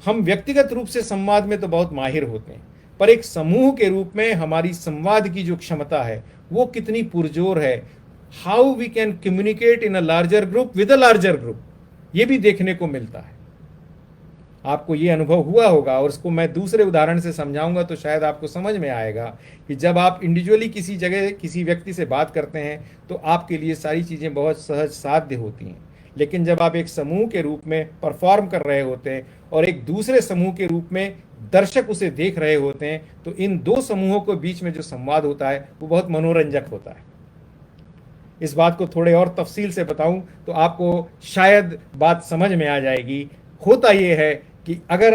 हम व्यक्तिगत रूप से संवाद में तो बहुत माहिर होते हैं, पर एक समूह के रूप में हमारी संवाद की जो क्षमता है वो कितनी पुरजोर है। How we can communicate in a larger group with a larger group, ये भी देखने को मिलता है। आपको ये अनुभव हुआ होगा, और उसको मैं दूसरे उदाहरण से समझाऊंगा तो शायद आपको समझ में आएगा कि जब आप इंडिविजुअली किसी जगह किसी व्यक्ति से बात करते हैं तो आपके लिए सारी चीज़ें बहुत सहज साध्य होती हैं, लेकिन जब आप एक समूह के रूप में परफॉर्म कर रहे होते हैं और एक दूसरे समूह के रूप में दर्शक उसे देख रहे होते हैं, तो इन दो समूहों के बीच में जो संवाद होता है वो बहुत मनोरंजक होता है। इस बात को थोड़े और तफसील से बताऊं तो आपको शायद बात समझ में आ जाएगी। होता यह है कि अगर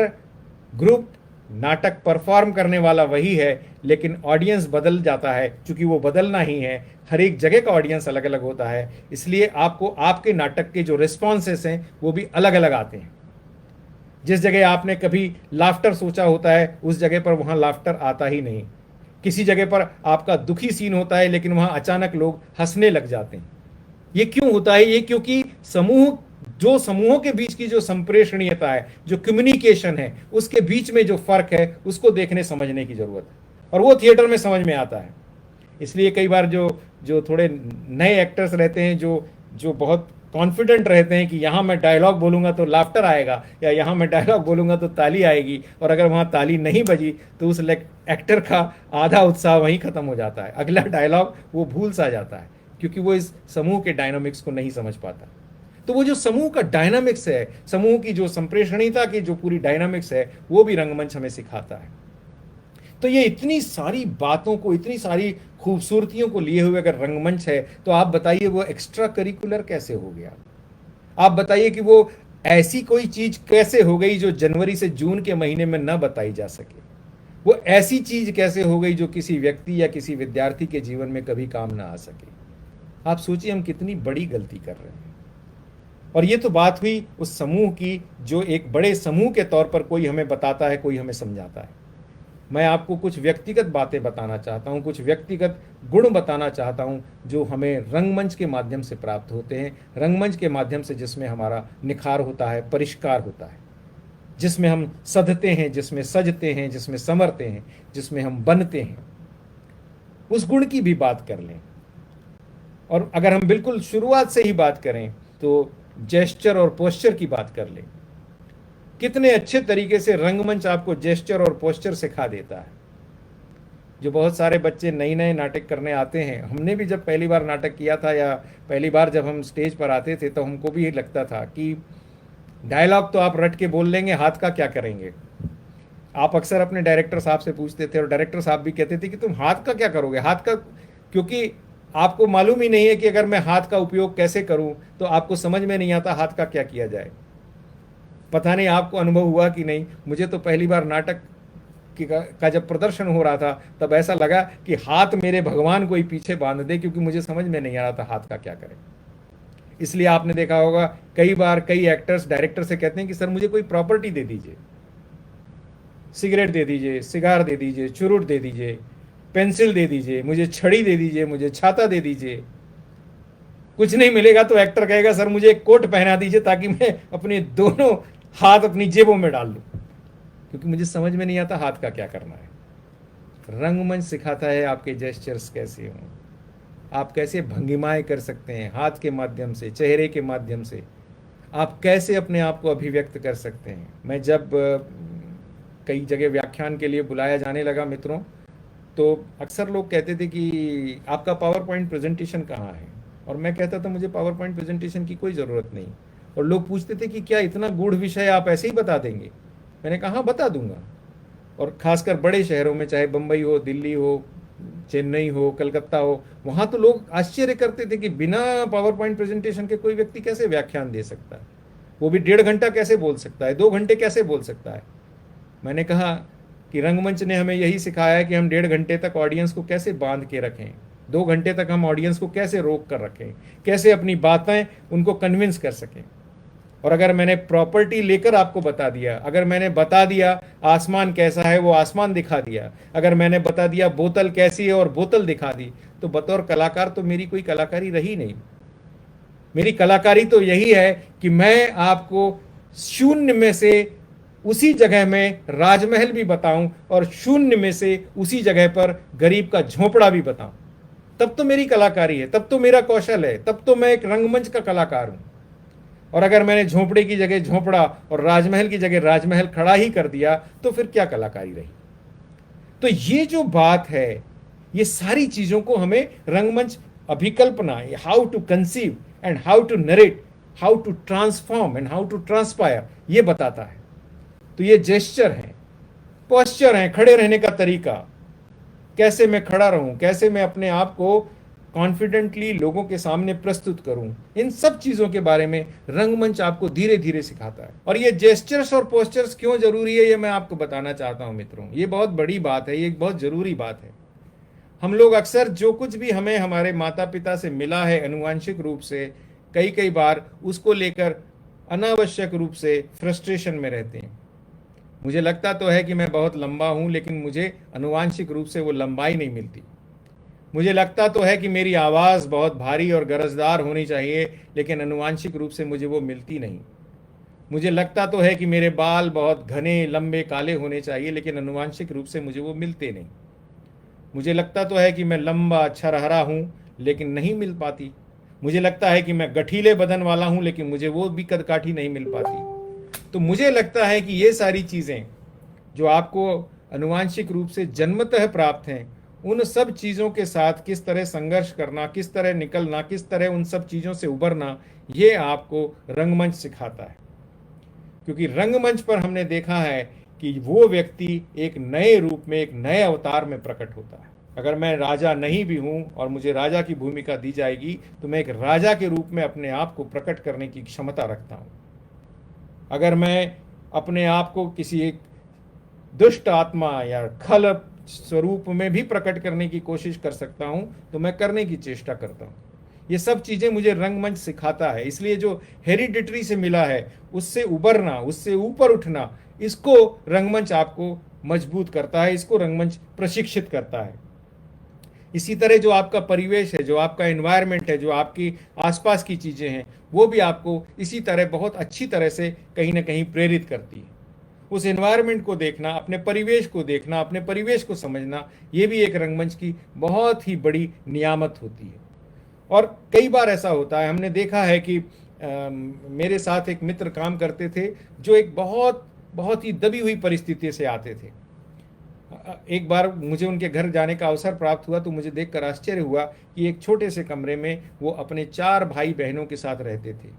ग्रुप नाटक परफॉर्म करने वाला वही है, लेकिन ऑडियंस बदल जाता है, क्योंकि वो बदलना ही है, हर एक जगह का ऑडियंस अलग अलग होता है, इसलिए आपको आपके नाटक के जो रिस्पॉन्सेस हैं वो भी अलग अलग आते हैं। जिस जगह आपने कभी लाफ्टर सोचा होता है, उस जगह पर वहाँ लाफ्टर आता ही नहीं। किसी जगह पर आपका दुखी सीन होता है, लेकिन वहाँ अचानक लोग हंसने लग जाते हैं। ये क्यों होता है? ये क्योंकि समूहों के बीच की जो संप्रेषणीयता है, जो कम्युनिकेशन है, उसके बीच में जो फर्क है, उसको देखने समझने की जरूरत है, और वो थिएटर में समझ में आता है। इसलिए कई बार जो थोड़े नए एक्टर्स रहते हैं, जो बहुत कॉन्फिडेंट रहते हैं कि यहाँ मैं डायलॉग बोलूँगा तो लाफ्टर आएगा, या यहाँ मैं डायलॉग बोलूँगा तो ताली आएगी, और अगर वहाँ ताली नहीं बजी तो उस एक्टर का आधा उत्साह वहीं ख़त्म हो जाता है, अगला डायलॉग वो भूल सा जाता है, क्योंकि वो इस समूह के डायनामिक्स को नहीं समझ पाता। तो वो जो समूह का डायनामिक्स है, समूह की जो संप्रेषणीयता की जो पूरी डायनामिक्स है, वो भी रंगमंच हमें सिखाता है। तो ये इतनी सारी बातों को, इतनी सारी खूबसूरतियों को लिए हुए अगर रंगमंच है, तो आप बताइए वो एक्स्ट्रा करिकुलर कैसे हो गया? आप बताइए कि वो ऐसी कोई चीज कैसे हो गई जो जनवरी से जून के महीने में न बताई जा सके? वो ऐसी चीज कैसे हो गई जो किसी व्यक्ति या किसी विद्यार्थी के जीवन में कभी काम ना आ सके? आप सोचिए हम कितनी बड़ी गलती कर रहे हैं। और ये तो बात हुई उस समूह की, जो एक बड़े समूह के तौर पर कोई हमें बताता है, कोई हमें समझाता है। मैं आपको कुछ व्यक्तिगत बातें बताना चाहता हूं, कुछ व्यक्तिगत गुण बताना चाहता हूं जो हमें रंगमंच के माध्यम से प्राप्त होते हैं, रंगमंच के माध्यम से जिसमें हमारा निखार होता है, परिष्कार होता है, जिसमें हम सधते हैं, जिसमें सजते हैं, जिसमें संवरते हैं, जिसमें हम बनते हैं। उस गुण की भी बात कर लें। और अगर हम बिल्कुल शुरुआत से ही बात करें तो जेस्चर और पोस्चर की बात कर लें। कितने अच्छे तरीके से रंगमंच आपको जेस्चर और पोस्चर सिखा देता है। जो बहुत सारे बच्चे नए नए नाटक करने आते हैं, हमने भी जब पहली बार नाटक किया था या पहली बार जब हम स्टेज पर आते थे तो हमको भी ये लगता था कि डायलॉग तो आप रट के बोल लेंगे, हाथ का क्या करेंगे। आप अक्सर अपने डायरेक्टर साहब से पूछते थे और डायरेक्टर साहब भी कहते थे कि तुम हाथ का क्या करोगे, हाथ का, क्योंकि आपको मालूम ही नहीं है कि अगर मैं हाथ का उपयोग कैसे करूं तो आपको समझ में नहीं आता हाथ का क्या किया जाए। पता नहीं आपको अनुभव हुआ कि नहीं, मुझे तो पहली बार नाटक का जब प्रदर्शन हो रहा था तब ऐसा लगा कि हाथ मेरे भगवान कोई पीछे बांध दे, क्योंकि मुझे समझ में नहीं आ रहा था हाथ का क्या करें। इसलिए आपने देखा होगा कई बार कई एक्टर्स डायरेक्टर से कहते हैं कि सर मुझे कोई प्रॉपर्टी दे दीजिए, सिगरेट दे दीजिए, सिगार दे दीजिए, चुरुट दे दीजिए, पेंसिल दे दीजिए, मुझे छड़ी दे दीजिए, मुझे छाता दे दीजिए। कुछ नहीं मिलेगा तो एक्टर कहेगा सर मुझे एक कोट पहना दीजिए ताकि मैं अपने दोनों हाथ अपनी जेबों में डाल लूं, क्योंकि मुझे समझ में नहीं आता हाथ का क्या करना है। रंगमंच सिखाता है आपके जेस्चर्स कैसे हों, आप कैसे भंगिमाएं कर सकते हैं हाथ के माध्यम से, चेहरे के माध्यम से, आप कैसे अपने आप को अभिव्यक्त कर सकते हैं। मैं जब कई जगह व्याख्यान के लिए बुलाया जाने लगा मित्रों, तो अक्सर लोग कहते थे कि आपका पावर पॉइंट प्रेजेंटेशन कहाँ है, और मैं कहता था मुझे पावर पॉइंट प्रेजेंटेशन की कोई ज़रूरत नहीं। और लोग पूछते थे कि क्या इतना गूढ़ विषय आप ऐसे ही बता देंगे। मैंने कहा हाँ बता दूंगा। और खासकर बड़े शहरों में, चाहे बम्बई हो, दिल्ली हो, चेन्नई हो, कलकत्ता हो, वहाँ तो लोग आश्चर्य करते थे कि बिना पावर पॉइंट प्रेजेंटेशन के कोई व्यक्ति कैसे व्याख्यान दे सकता है, वो भी 1.5 घंटा कैसे बोल सकता है, 2 घंटे कैसे बोल सकता है। मैंने कहा कि रंगमंच ने हमें यही सिखाया है कि हम 1.5 घंटे तक ऑडियंस को कैसे बांध के रखें, 2 घंटे तक हम ऑडियंस को कैसे रोक कर रखें, कैसे अपनी बातें उनको कन्विंस कर सकें। और अगर मैंने प्रॉपर्टी लेकर आपको बता दिया, अगर मैंने बता दिया आसमान कैसा है वो आसमान दिखा दिया, अगर मैंने बता दिया बोतल कैसी है और बोतल दिखा दी, तो बतौर कलाकार तो मेरी कोई कलाकारी रही नहीं। मेरी कलाकारी तो यही है कि मैं आपको शून्य में से उसी जगह में राजमहल भी बताऊं और शून्य में से उसी जगह पर गरीब का झोपड़ा भी बताऊं। तब तो मेरी कलाकारी है, तब तो मेरा कौशल है, तब तो मैं एक रंगमंच का कलाकार हूं। और अगर मैंने झोपड़े की जगह झोपड़ा और राजमहल की जगह राजमहल खड़ा ही कर दिया तो फिर क्या कलाकारी रही। तो ये जो बात है, ये सारी चीजों को हमें रंगमंच अभिकल्पना, how to conceive and how to narrate, how to transform and how to transpire, ये बताता है। तो ये जेस्चर है, पोस्चर है, खड़े रहने का तरीका, कैसे मैं खड़ा रहूं, कैसे मैं अपने आप को कॉन्फिडेंटली लोगों के सामने प्रस्तुत करूं, इन सब चीजों के बारे में रंगमंच आपको धीरे धीरे सिखाता है। और ये जेस्चर्स और पोस्चर्स क्यों जरूरी है, ये मैं आपको बताना चाहता हूं मित्रों। ये बहुत बड़ी बात है, ये एक बहुत जरूरी बात है। हम लोग अक्सर जो कुछ भी हमें हमारे माता पिता से मिला है अनुवांशिक रूप से, कई कई बार उसको लेकर अनावश्यक रूप से फ्रस्ट्रेशन में रहते हैं। मुझे लगता तो है कि मैं बहुत लंबा हूं, लेकिन मुझे अनुवांशिक रूप से वो लंबाई नहीं मिलती। मुझे लगता तो है कि मेरी आवाज़ बहुत भारी और गरजदार होनी चाहिए, लेकिन अनुवांशिक रूप से मुझे वो मिलती नहीं। मुझे लगता तो है कि मेरे बाल बहुत घने लंबे काले होने चाहिए, लेकिन अनुवांशिक रूप से मुझे वो मिलते नहीं। मुझे लगता तो है कि मैं लंबा छरहरा हूँ, लेकिन नहीं मिल पाती। मुझे लगता है कि मैं गठीले बदन वाला हूँ, लेकिन मुझे वो भी कदकाठी नहीं मिल पाती। तो मुझे लगता है कि ये सारी चीज़ें जो आपको अनुवांशिक रूप से जन्मतः प्राप्त हैं, उन सब चीज़ों के साथ किस तरह संघर्ष करना, किस तरह निकलना, किस तरह उन सब चीज़ों से उबरना, ये आपको रंगमंच सिखाता है। क्योंकि रंगमंच पर हमने देखा है कि वो व्यक्ति एक नए रूप में, एक नए अवतार में प्रकट होता है। अगर मैं राजा नहीं भी हूँ और मुझे राजा की भूमिका दी जाएगी, तो मैं एक राजा के रूप में अपने आप को प्रकट करने की क्षमता रखता हूँ। अगर मैं अपने आप को किसी एक दुष्ट आत्मा या खल स्वरूप में भी प्रकट करने की कोशिश कर सकता हूं, तो मैं करने की चेष्टा करता हूं। ये सब चीज़ें मुझे रंगमंच सिखाता है। इसलिए जो हेरिडिटरी से मिला है उससे उबरना, उससे ऊपर उठना, इसको रंगमंच आपको मजबूत करता है, इसको रंगमंच प्रशिक्षित करता है। इसी तरह जो आपका परिवेश है, जो आपका एनवायरनमेंट है, जो आपकी आसपास की चीज़ें हैं, वो भी आपको इसी तरह बहुत अच्छी तरह से कहीं ना कहीं प्रेरित करती है। उस एनवायरनमेंट को देखना, अपने परिवेश को देखना, अपने परिवेश को समझना, ये भी एक रंगमंच की बहुत ही बड़ी नियामत होती है। और कई बार ऐसा होता है, हमने देखा है कि मेरे साथ एक मित्र काम करते थे जो एक बहुत बहुत ही दबी हुई परिस्थिति से आते थे। एक बार मुझे उनके घर जाने का अवसर प्राप्त हुआ तो मुझे देखकर आश्चर्य हुआ कि एक छोटे से कमरे में वो अपने 4 भाई बहनों के साथ रहते थे।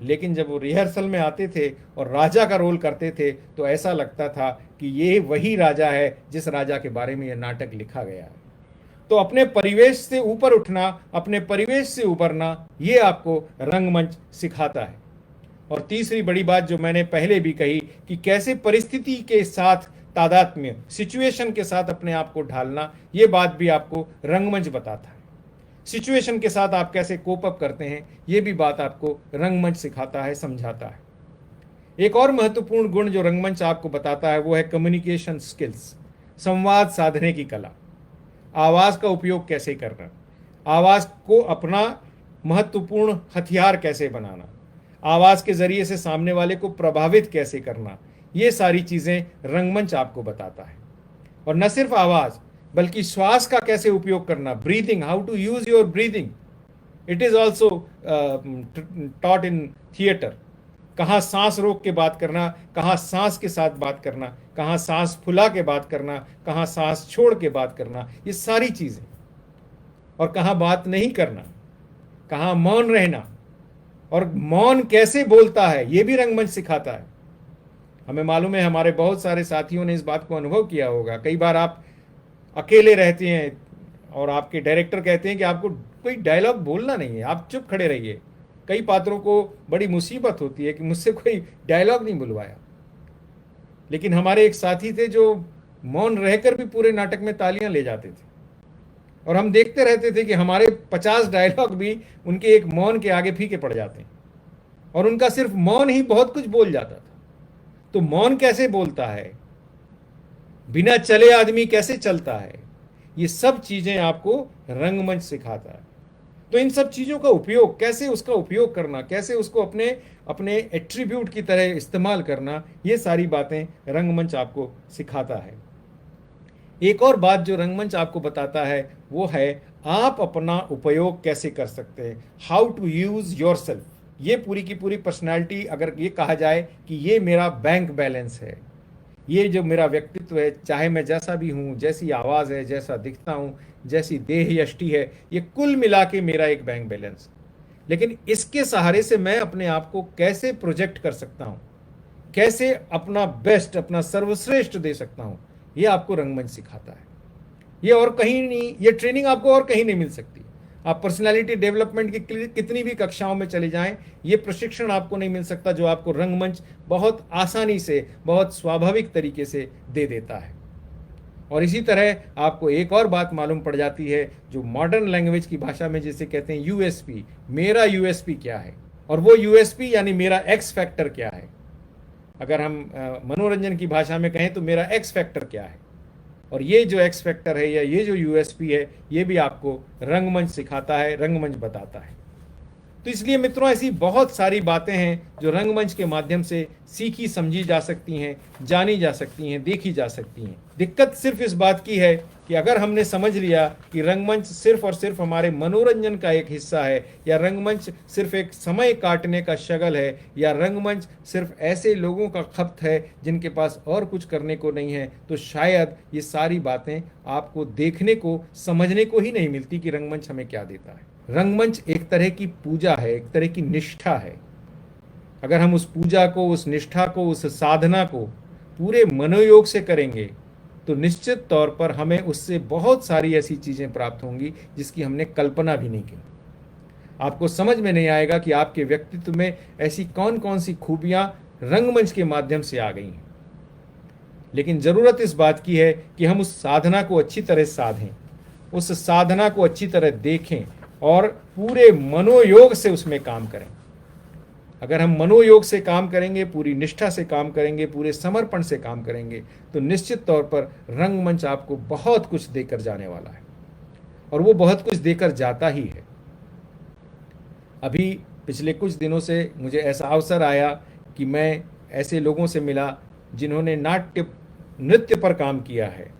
लेकिन जब वो रिहर्सल में आते थे और राजा का रोल करते थे तो ऐसा लगता था कि ये वही राजा है जिस राजा के बारे में यह नाटक लिखा गया है। तो अपने परिवेश से ऊपर उठना, अपने परिवेश से उबरना, ये आपको रंगमंच सिखाता है। और तीसरी बड़ी बात जो मैंने पहले भी कही कि कैसे परिस्थिति के साथ तादात्म्य, सिचुएशन के साथ अपने आप को ढालना, ये बात भी आपको रंगमंच बताता है। सिचुएशन के साथ आप कैसे कोप अप करते हैं, ये भी बात आपको रंगमंच सिखाता है, समझाता है। एक और महत्वपूर्ण गुण जो रंगमंच आपको बताता है वो है कम्युनिकेशन स्किल्स, संवाद साधने की कला। आवाज का उपयोग कैसे करना, आवाज को अपना महत्वपूर्ण हथियार कैसे बनाना, आवाज के जरिए से सामने वाले को प्रभावित कैसे करना, ये सारी चीजें रंगमंच आपको बताता है। और न सिर्फ आवाज बल्कि श्वास का कैसे उपयोग करना, breathing, how to use your breathing, it is also taught in theatre. कहाँ सांस रोक के बात करना, कहाँ सांस के साथ बात करना, कहाँ सांस फुला के बात करना, कहाँ सांस छोड़ के बात करना, ये सारी चीजें। और कहाँ बात नहीं करना, कहाँ मौन रहना, और मौन कैसे बोलता है, ये भी रंगमंच सिखाता है। हमें मालूम है, हमारे बहुत सारे साथियों ने इस बात को अनुभव किया होगा। कई बार आप अकेले रहते हैं और आपके डायरेक्टर कहते हैं कि आपको कोई डायलॉग बोलना नहीं है, आप चुप खड़े रहिए। कई पात्रों को बड़ी मुसीबत होती है कि मुझसे कोई डायलॉग नहीं बुलवाया। लेकिन हमारे एक साथी थे जो मौन रहकर भी पूरे नाटक में तालियां ले जाते थे, और हम देखते रहते थे कि हमारे 50 डायलॉग भी उनके एक मौन के आगे फीके पड़ जाते हैं, और उनका सिर्फ मौन ही बहुत कुछ बोल जाता था। तो मौन कैसे बोलता है, बिना चले आदमी कैसे चलता है, ये सब चीजें आपको रंगमंच सिखाता है। तो इन सब चीजों का उपयोग कैसे, उसका उपयोग करना कैसे, उसको अपने अपने एट्रीब्यूट की तरह इस्तेमाल करना, ये सारी बातें रंगमंच आपको सिखाता है। एक और बात जो रंगमंच आपको बताता है वो है आप अपना उपयोग कैसे कर सकते हैं, how to use yourself. ये पूरी की पूरी पर्सनैलिटी, अगर ये कहा जाए कि ये मेरा बैंक बैलेंस है, ये जो मेरा व्यक्तित्व है, चाहे मैं जैसा भी हूँ, जैसी आवाज़ है, जैसा दिखता हूँ, जैसी देह यष्टि है, ये कुल मिला के मेरा एक बैंक बैलेंस। लेकिन इसके सहारे से मैं अपने आप को कैसे प्रोजेक्ट कर सकता हूँ, कैसे अपना बेस्ट, अपना सर्वश्रेष्ठ दे सकता हूँ, ये आपको रंगमंच सिखाता है। ये और कहीं नहीं, ये ट्रेनिंग आपको और कहीं नहीं मिल सकती। आप पर्सनालिटी डेवलपमेंट की कितनी भी कक्षाओं में चले जाएं, ये प्रशिक्षण आपको नहीं मिल सकता जो आपको रंगमंच बहुत आसानी से, बहुत स्वाभाविक तरीके से दे देता है। और इसी तरह आपको एक और बात मालूम पड़ जाती है जो मॉडर्न लैंग्वेज की भाषा में जिसे कहते हैं यूएसपी। मेरा यूएसपी क्या है, और वो यूएसपी यानी मेरा एक्स फैक्टर क्या है। अगर हम मनोरंजन की भाषा में कहें तो मेरा एक्स फैक्टर क्या है, और ये जो एक्स फैक्टर है या ये जो यूएसपी है, ये भी आपको रंगमंच सिखाता है, रंगमंच बताता है। तो इसलिए मित्रों, ऐसी बहुत सारी बातें हैं जो रंगमंच के माध्यम से सीखी समझी जा सकती हैं, जानी जा सकती हैं, देखी जा सकती हैं। दिक्कत सिर्फ इस बात की है कि अगर हमने समझ लिया कि रंगमंच सिर्फ और सिर्फ हमारे मनोरंजन का एक हिस्सा है, या रंगमंच सिर्फ एक समय काटने का शगल है, या रंगमंच सिर्फ ऐसे लोगों का खप्त है जिनके पास और कुछ करने को नहीं है, तो शायद ये सारी बातें आपको देखने को, समझने को ही नहीं मिलती कि रंगमंच हमें क्या देता है। रंगमंच एक तरह की पूजा है, एक तरह की निष्ठा है। अगर हम उस पूजा को, उस निष्ठा को, उस साधना को पूरे मनोयोग से करेंगे तो निश्चित तौर पर हमें उससे बहुत सारी ऐसी चीजें प्राप्त होंगी जिसकी हमने कल्पना भी नहीं की। आपको समझ में नहीं आएगा कि आपके व्यक्तित्व में ऐसी कौन कौन सी खूबियां रंगमंच के माध्यम से आ गई हैं। लेकिन जरूरत इस बात की है कि हम उस साधना को अच्छी तरह साधें, उस साधना को अच्छी तरह देखें, और पूरे मनोयोग से उसमें काम करें। अगर हम मनोयोग से काम करेंगे, पूरी निष्ठा से काम करेंगे, पूरे समर्पण से काम करेंगे, तो निश्चित तौर पर रंगमंच आपको बहुत कुछ देकर जाने वाला है, और वो बहुत कुछ देकर जाता ही है। अभी पिछले कुछ दिनों से मुझे ऐसा अवसर आया कि मैं ऐसे लोगों से मिला जिन्होंने नृत्य पर काम किया है,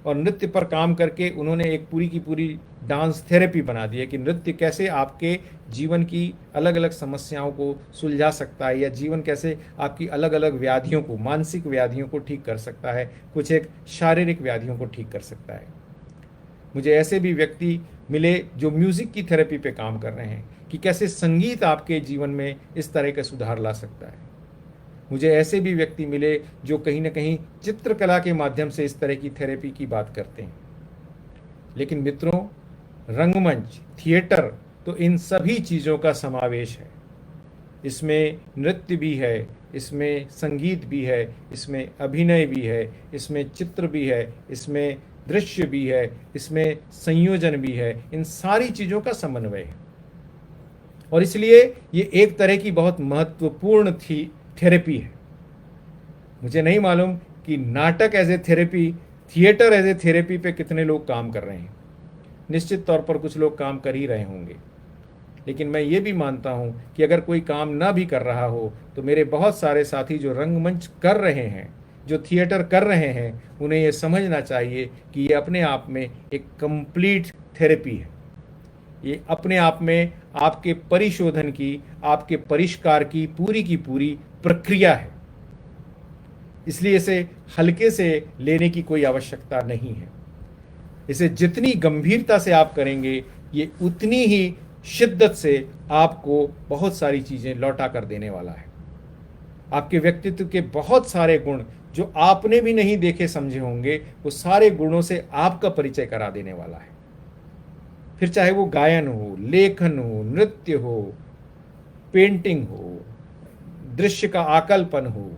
और नृत्य पर काम करके उन्होंने एक पूरी की पूरी डांस थेरेपी बना दी है कि नृत्य कैसे आपके जीवन की अलग अलग समस्याओं को सुलझा सकता है, या जीवन कैसे आपकी अलग अलग व्याधियों को, मानसिक व्याधियों को ठीक कर सकता है, कुछ एक शारीरिक व्याधियों को ठीक कर सकता है। मुझे ऐसे भी व्यक्ति मिले जो म्यूज़िक की थेरेपी पे काम कर रहे हैं कि कैसे संगीत आपके जीवन में इस तरह का सुधार ला सकता है। मुझे ऐसे भी व्यक्ति मिले जो कहीं ना कहीं चित्रकला के माध्यम से इस तरह की थेरेपी की बात करते हैं। लेकिन मित्रों, रंगमंच, थिएटर तो इन सभी चीज़ों का समावेश है। इसमें नृत्य भी है, इसमें संगीत भी है, इसमें अभिनय भी है, इसमें चित्र भी है, इसमें दृश्य भी है, इसमें संयोजन भी है। इन सारी चीज़ों का समन्वय है, और इसलिए ये एक तरह की बहुत महत्वपूर्ण थेरेपी है। मुझे नहीं मालूम कि नाटक as a therapy, theatre as a therapy पे कितने लोग काम कर रहे हैं। निश्चित तौर पर कुछ लोग काम कर ही रहे होंगे, लेकिन मैं ये भी मानता हूँ कि अगर कोई काम ना भी कर रहा हो तो मेरे बहुत सारे साथी जो रंगमंच कर रहे हैं, जो थिएटर कर रहे हैं, उन्हें ये समझना चाहिए कि ये अपने आप में एक कंप्लीट थेरेपी है। ये अपने आप में आपके परिशोधन की, आपके परिष्कार की पूरी प्रक्रिया है। इसलिए इसे हल्के से लेने की कोई आवश्यकता नहीं है। इसे जितनी गंभीरता से आप करेंगे, ये उतनी ही शिद्दत से आपको बहुत सारी चीज़ें लौटा कर देने वाला है। आपके व्यक्तित्व के बहुत सारे गुण जो आपने भी नहीं देखे समझे होंगे, वो सारे गुणों से आपका परिचय करा देने वाला है। फिर चाहे वो गायन हो, लेखन हो, नृत्य हो, पेंटिंग हो, दृश्य का आकल्पन हो,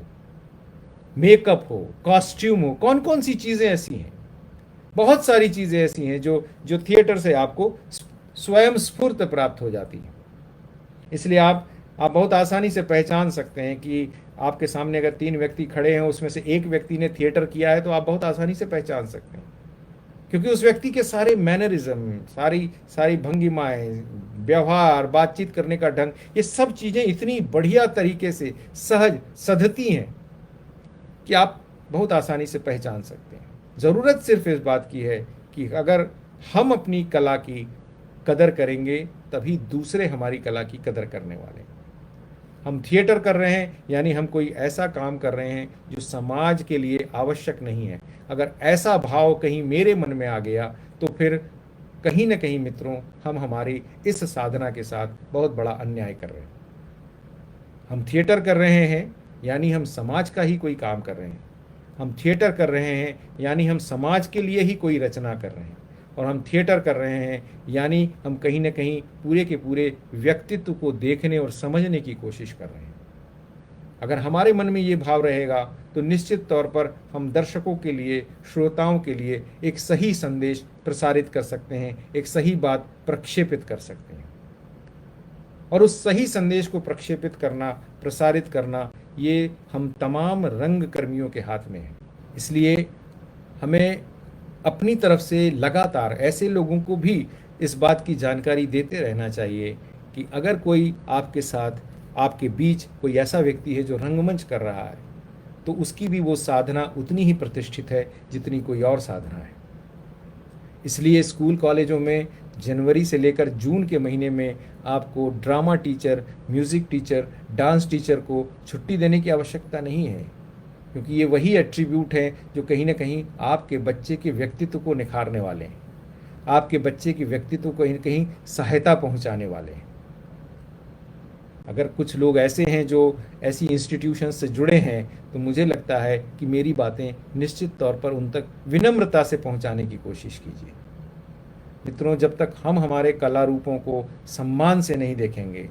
मेकअप हो, कॉस्ट्यूम हो, कौन कौन सी चीज़ें ऐसी हैं, बहुत सारी चीज़ें ऐसी हैं जो थिएटर से आपको स्वयं स्फूर्त प्राप्त हो जाती है। इसलिए आप बहुत आसानी से पहचान सकते हैं कि आपके सामने अगर 3 व्यक्ति खड़े हैं, उसमें से एक व्यक्ति ने थिएटर किया है, तो आप बहुत आसानी से पहचान सकते हैं, क्योंकि उस व्यक्ति के सारे मैनरिज्म, सारी भंगिमाएं, व्यवहार, बातचीत करने का ढंग, ये सब चीज़ें इतनी बढ़िया तरीके से सहज सधती हैं कि आप बहुत आसानी से पहचान सकते हैं। ज़रूरत सिर्फ इस बात की है कि अगर हम अपनी कला की कदर करेंगे, तभी दूसरे हमारी कला की कदर करने वाले हैं। हम थिएटर कर रहे हैं यानी हम कोई ऐसा काम कर रहे हैं जो समाज के लिए आवश्यक नहीं है। अगर ऐसा भाव कहीं मेरे मन में आ गया, तो फिर कहीं ना कहीं मित्रों, हम हमारी इस साधना के साथ बहुत बड़ा अन्याय कर रहे हैं। हम थिएटर कर रहे हैं यानी हम समाज का ही कोई काम कर रहे हैं। हम थिएटर कर रहे हैं यानी हम समाज के लिए ही कोई रचना कर रहे हैं। और हम थिएटर कर रहे हैं यानी हम कहीं ना कहीं पूरे के पूरे व्यक्तित्व को देखने और समझने की कोशिश कर रहे हैं। अगर हमारे मन में ये भाव रहेगा, तो निश्चित तौर पर हम दर्शकों के लिए, श्रोताओं के लिए एक सही संदेश प्रसारित कर सकते हैं, एक सही बात प्रक्षेपित कर सकते हैं। और उस सही संदेश को प्रक्षेपित करना, प्रसारित करना, ये हम तमाम रंग कर्मियों के हाथ में है। इसलिए हमें अपनी तरफ से लगातार ऐसे लोगों को भी इस बात की जानकारी देते रहना चाहिए कि अगर कोई आपके साथ, आपके बीच कोई ऐसा व्यक्ति है जो रंगमंच कर रहा है, तो उसकी भी वो साधना उतनी ही प्रतिष्ठित है जितनी कोई और साधना है। इसलिए स्कूल कॉलेजों में जनवरी से लेकर जून के महीने में आपको drama teacher, music teacher, dance teacher को छुट्टी देने की आवश्यकता नहीं है, क्योंकि ये वही एट्रीब्यूट हैं जो कहीं ना कहीं आपके बच्चे के व्यक्तित्व को निखारने वाले हैं, आपके बच्चे के व्यक्तित्व को कहीं ना कहीं सहायता पहुंचाने वाले हैं। अगर कुछ लोग ऐसे हैं जो ऐसी इंस्टीट्यूशन से जुड़े हैं, तो मुझे लगता है कि मेरी बातें निश्चित तौर पर उन तक विनम्रता से पहुंचाने की कोशिश कीजिए। मित्रों, जब तक हम हमारे कला रूपों को सम्मान से नहीं देखेंगे,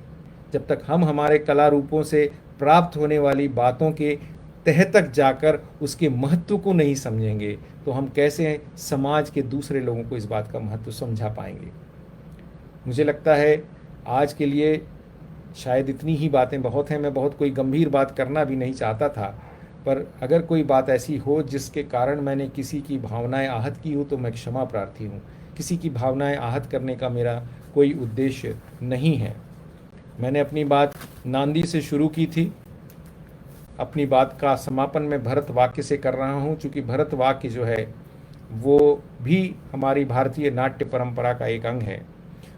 जब तक हम हमारे कला रूपों से प्राप्त होने वाली बातों के तह तक जाकर उसके महत्व को नहीं समझेंगे, तो हम कैसे समाज के दूसरे लोगों को इस बात का महत्व समझा पाएंगे। मुझे लगता है आज के लिए शायद इतनी ही बातें बहुत हैं। मैं बहुत कोई गंभीर बात करना भी नहीं चाहता था, पर अगर कोई बात ऐसी हो जिसके कारण मैंने किसी की भावनाएं आहत की हो तो मैं क्षमा प्रार्थी हूँ। किसी की भावनाएं आहत करने का मेरा कोई उद्देश्य नहीं है। मैंने अपनी बात नांदी से शुरू की थी, अपनी बात का समापन मैं भरत वाक्य से कर रहा हूँ, चूँकि भरत वाक्य जो है वो भी हमारी भारतीय नाट्य परंपरा का एक अंग है।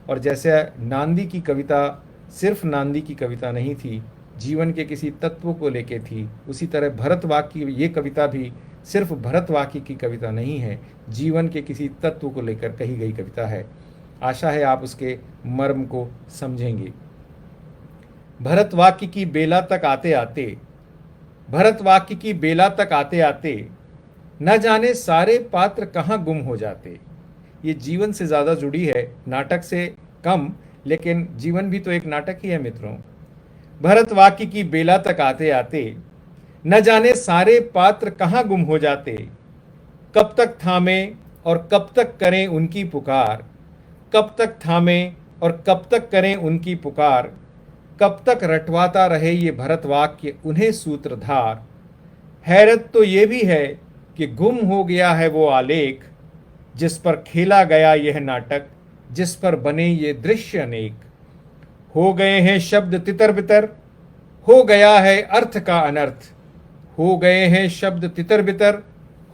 और जैसे नांदी की कविता सिर्फ नांदी की कविता नहीं थी, जीवन के किसी तत्व को लेके थी, उसी तरह भरतवाक्य की ये कविता भी सिर्फ भरतवाक्य की कविता नहीं है, जीवन के किसी तत्व को लेकर कही गई कविता है। आशा है आप उसके मर्म को समझेंगे। भरतवाक्य की बेला तक आते आते, भरतवाक्य की बेला तक आते आते, न जाने सारे पात्र कहाँ गुम हो जाते। ये जीवन से ज़्यादा जुड़ी है, नाटक से कम, लेकिन जीवन भी तो एक नाटक ही है मित्रों। भरतवाक्य की बेला तक आते आते, न जाने सारे पात्र कहाँ गुम हो जाते। कब तक थामे और कब तक करें उनकी पुकार, कब तक थामे और कब तक करें उनकी पुकार। कब तक रटवाता रहे ये भरतवाक्य उन्हें सूत्रधार। हैरत तो ये भी है कि गुम हो गया है वो आलेख, जिस पर खेला गया यह नाटक, जिस पर बने ये दृश्य अनेक। हो गए हैं शब्द तितर बितर, हो गया है अर्थ का अनर्थ। हो गए हैं शब्द तितर बितर,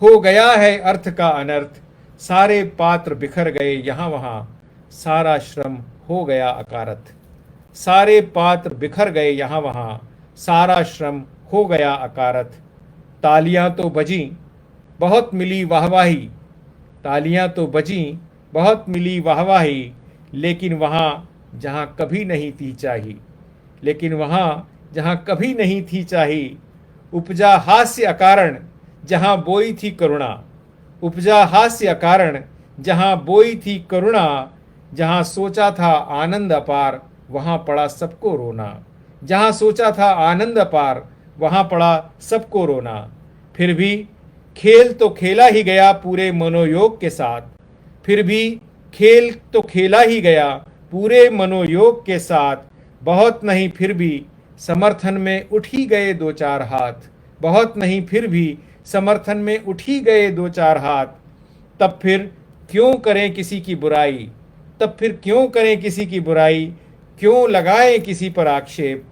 हो गया है अर्थ का अनर्थ। सारे पात्र बिखर गए यहाँ वहाँ, सारा श्रम हो गया अकारथ। सारे पात्र बिखर गए यहाँ वहाँ, सारा श्रम हो गया अकारथ। तालियां तो बजी, बहुत मिली वाहवाही। तालियां तो बजी, बहुत मिली वाहवाही। लेकिन वहाँ जहाँ कभी नहीं थी चाही, लेकिन वहाँ जहाँ कभी नहीं थी चाही। उपजा हास्य अकारण, जहाँ बोई थी करुणा। उपजा हास्य अकारण, जहाँ बोई थी करुणा। जहाँ सोचा था आनंद अपार, वहाँ पड़ा सबको रोना। जहाँ सोचा था आनंद अपार, वहाँ पड़ा सबको रोना। फिर भी खेल तो खेला ही गया पूरे मनोयोग के साथ। फिर भी खेल तो खेला ही गया पूरे मनोयोग के साथ। बहुत नहीं फिर भी समर्थन में उठ ही गए दो चार हाथ। बहुत नहीं फिर भी समर्थन में उठ ही गए दो चार हाथ। तब फिर क्यों करें किसी की बुराई, तब फिर क्यों करें किसी की बुराई। क्यों लगाएं किसी पर आक्षेप,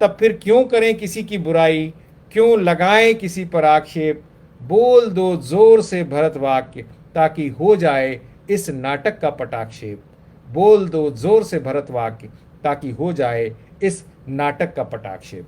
तब फिर क्यों करें किसी की बुराई। क्यों लगाएं किसी पर आक्षेप। बोल दो जोर से भरत वाक्य, ताकि हो जाए इस नाटक का पटाक्षेप। बोल दो जोर से भरत वाक्य, ताकि हो जाए इस नाटक का पटाक्षेप।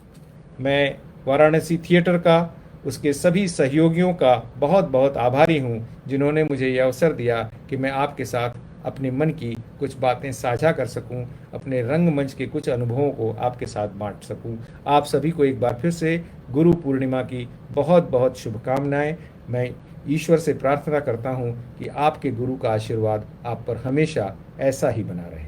मैं वाराणसी थिएटर का, उसके सभी सहयोगियों का बहुत बहुत आभारी हूँ, जिन्होंने मुझे यह अवसर दिया कि मैं आपके साथ अपने मन की कुछ बातें साझा कर सकूं, अपने रंगमंच के कुछ अनुभवों को आपके साथ बांट सकूं। आप सभी को एक बार फिर से गुरु पूर्णिमा की बहुत बहुत शुभकामनाएं। मैं ईश्वर से प्रार्थना करता हूं कि आपके गुरु का आशीर्वाद आप पर हमेशा ऐसा ही बना रहे।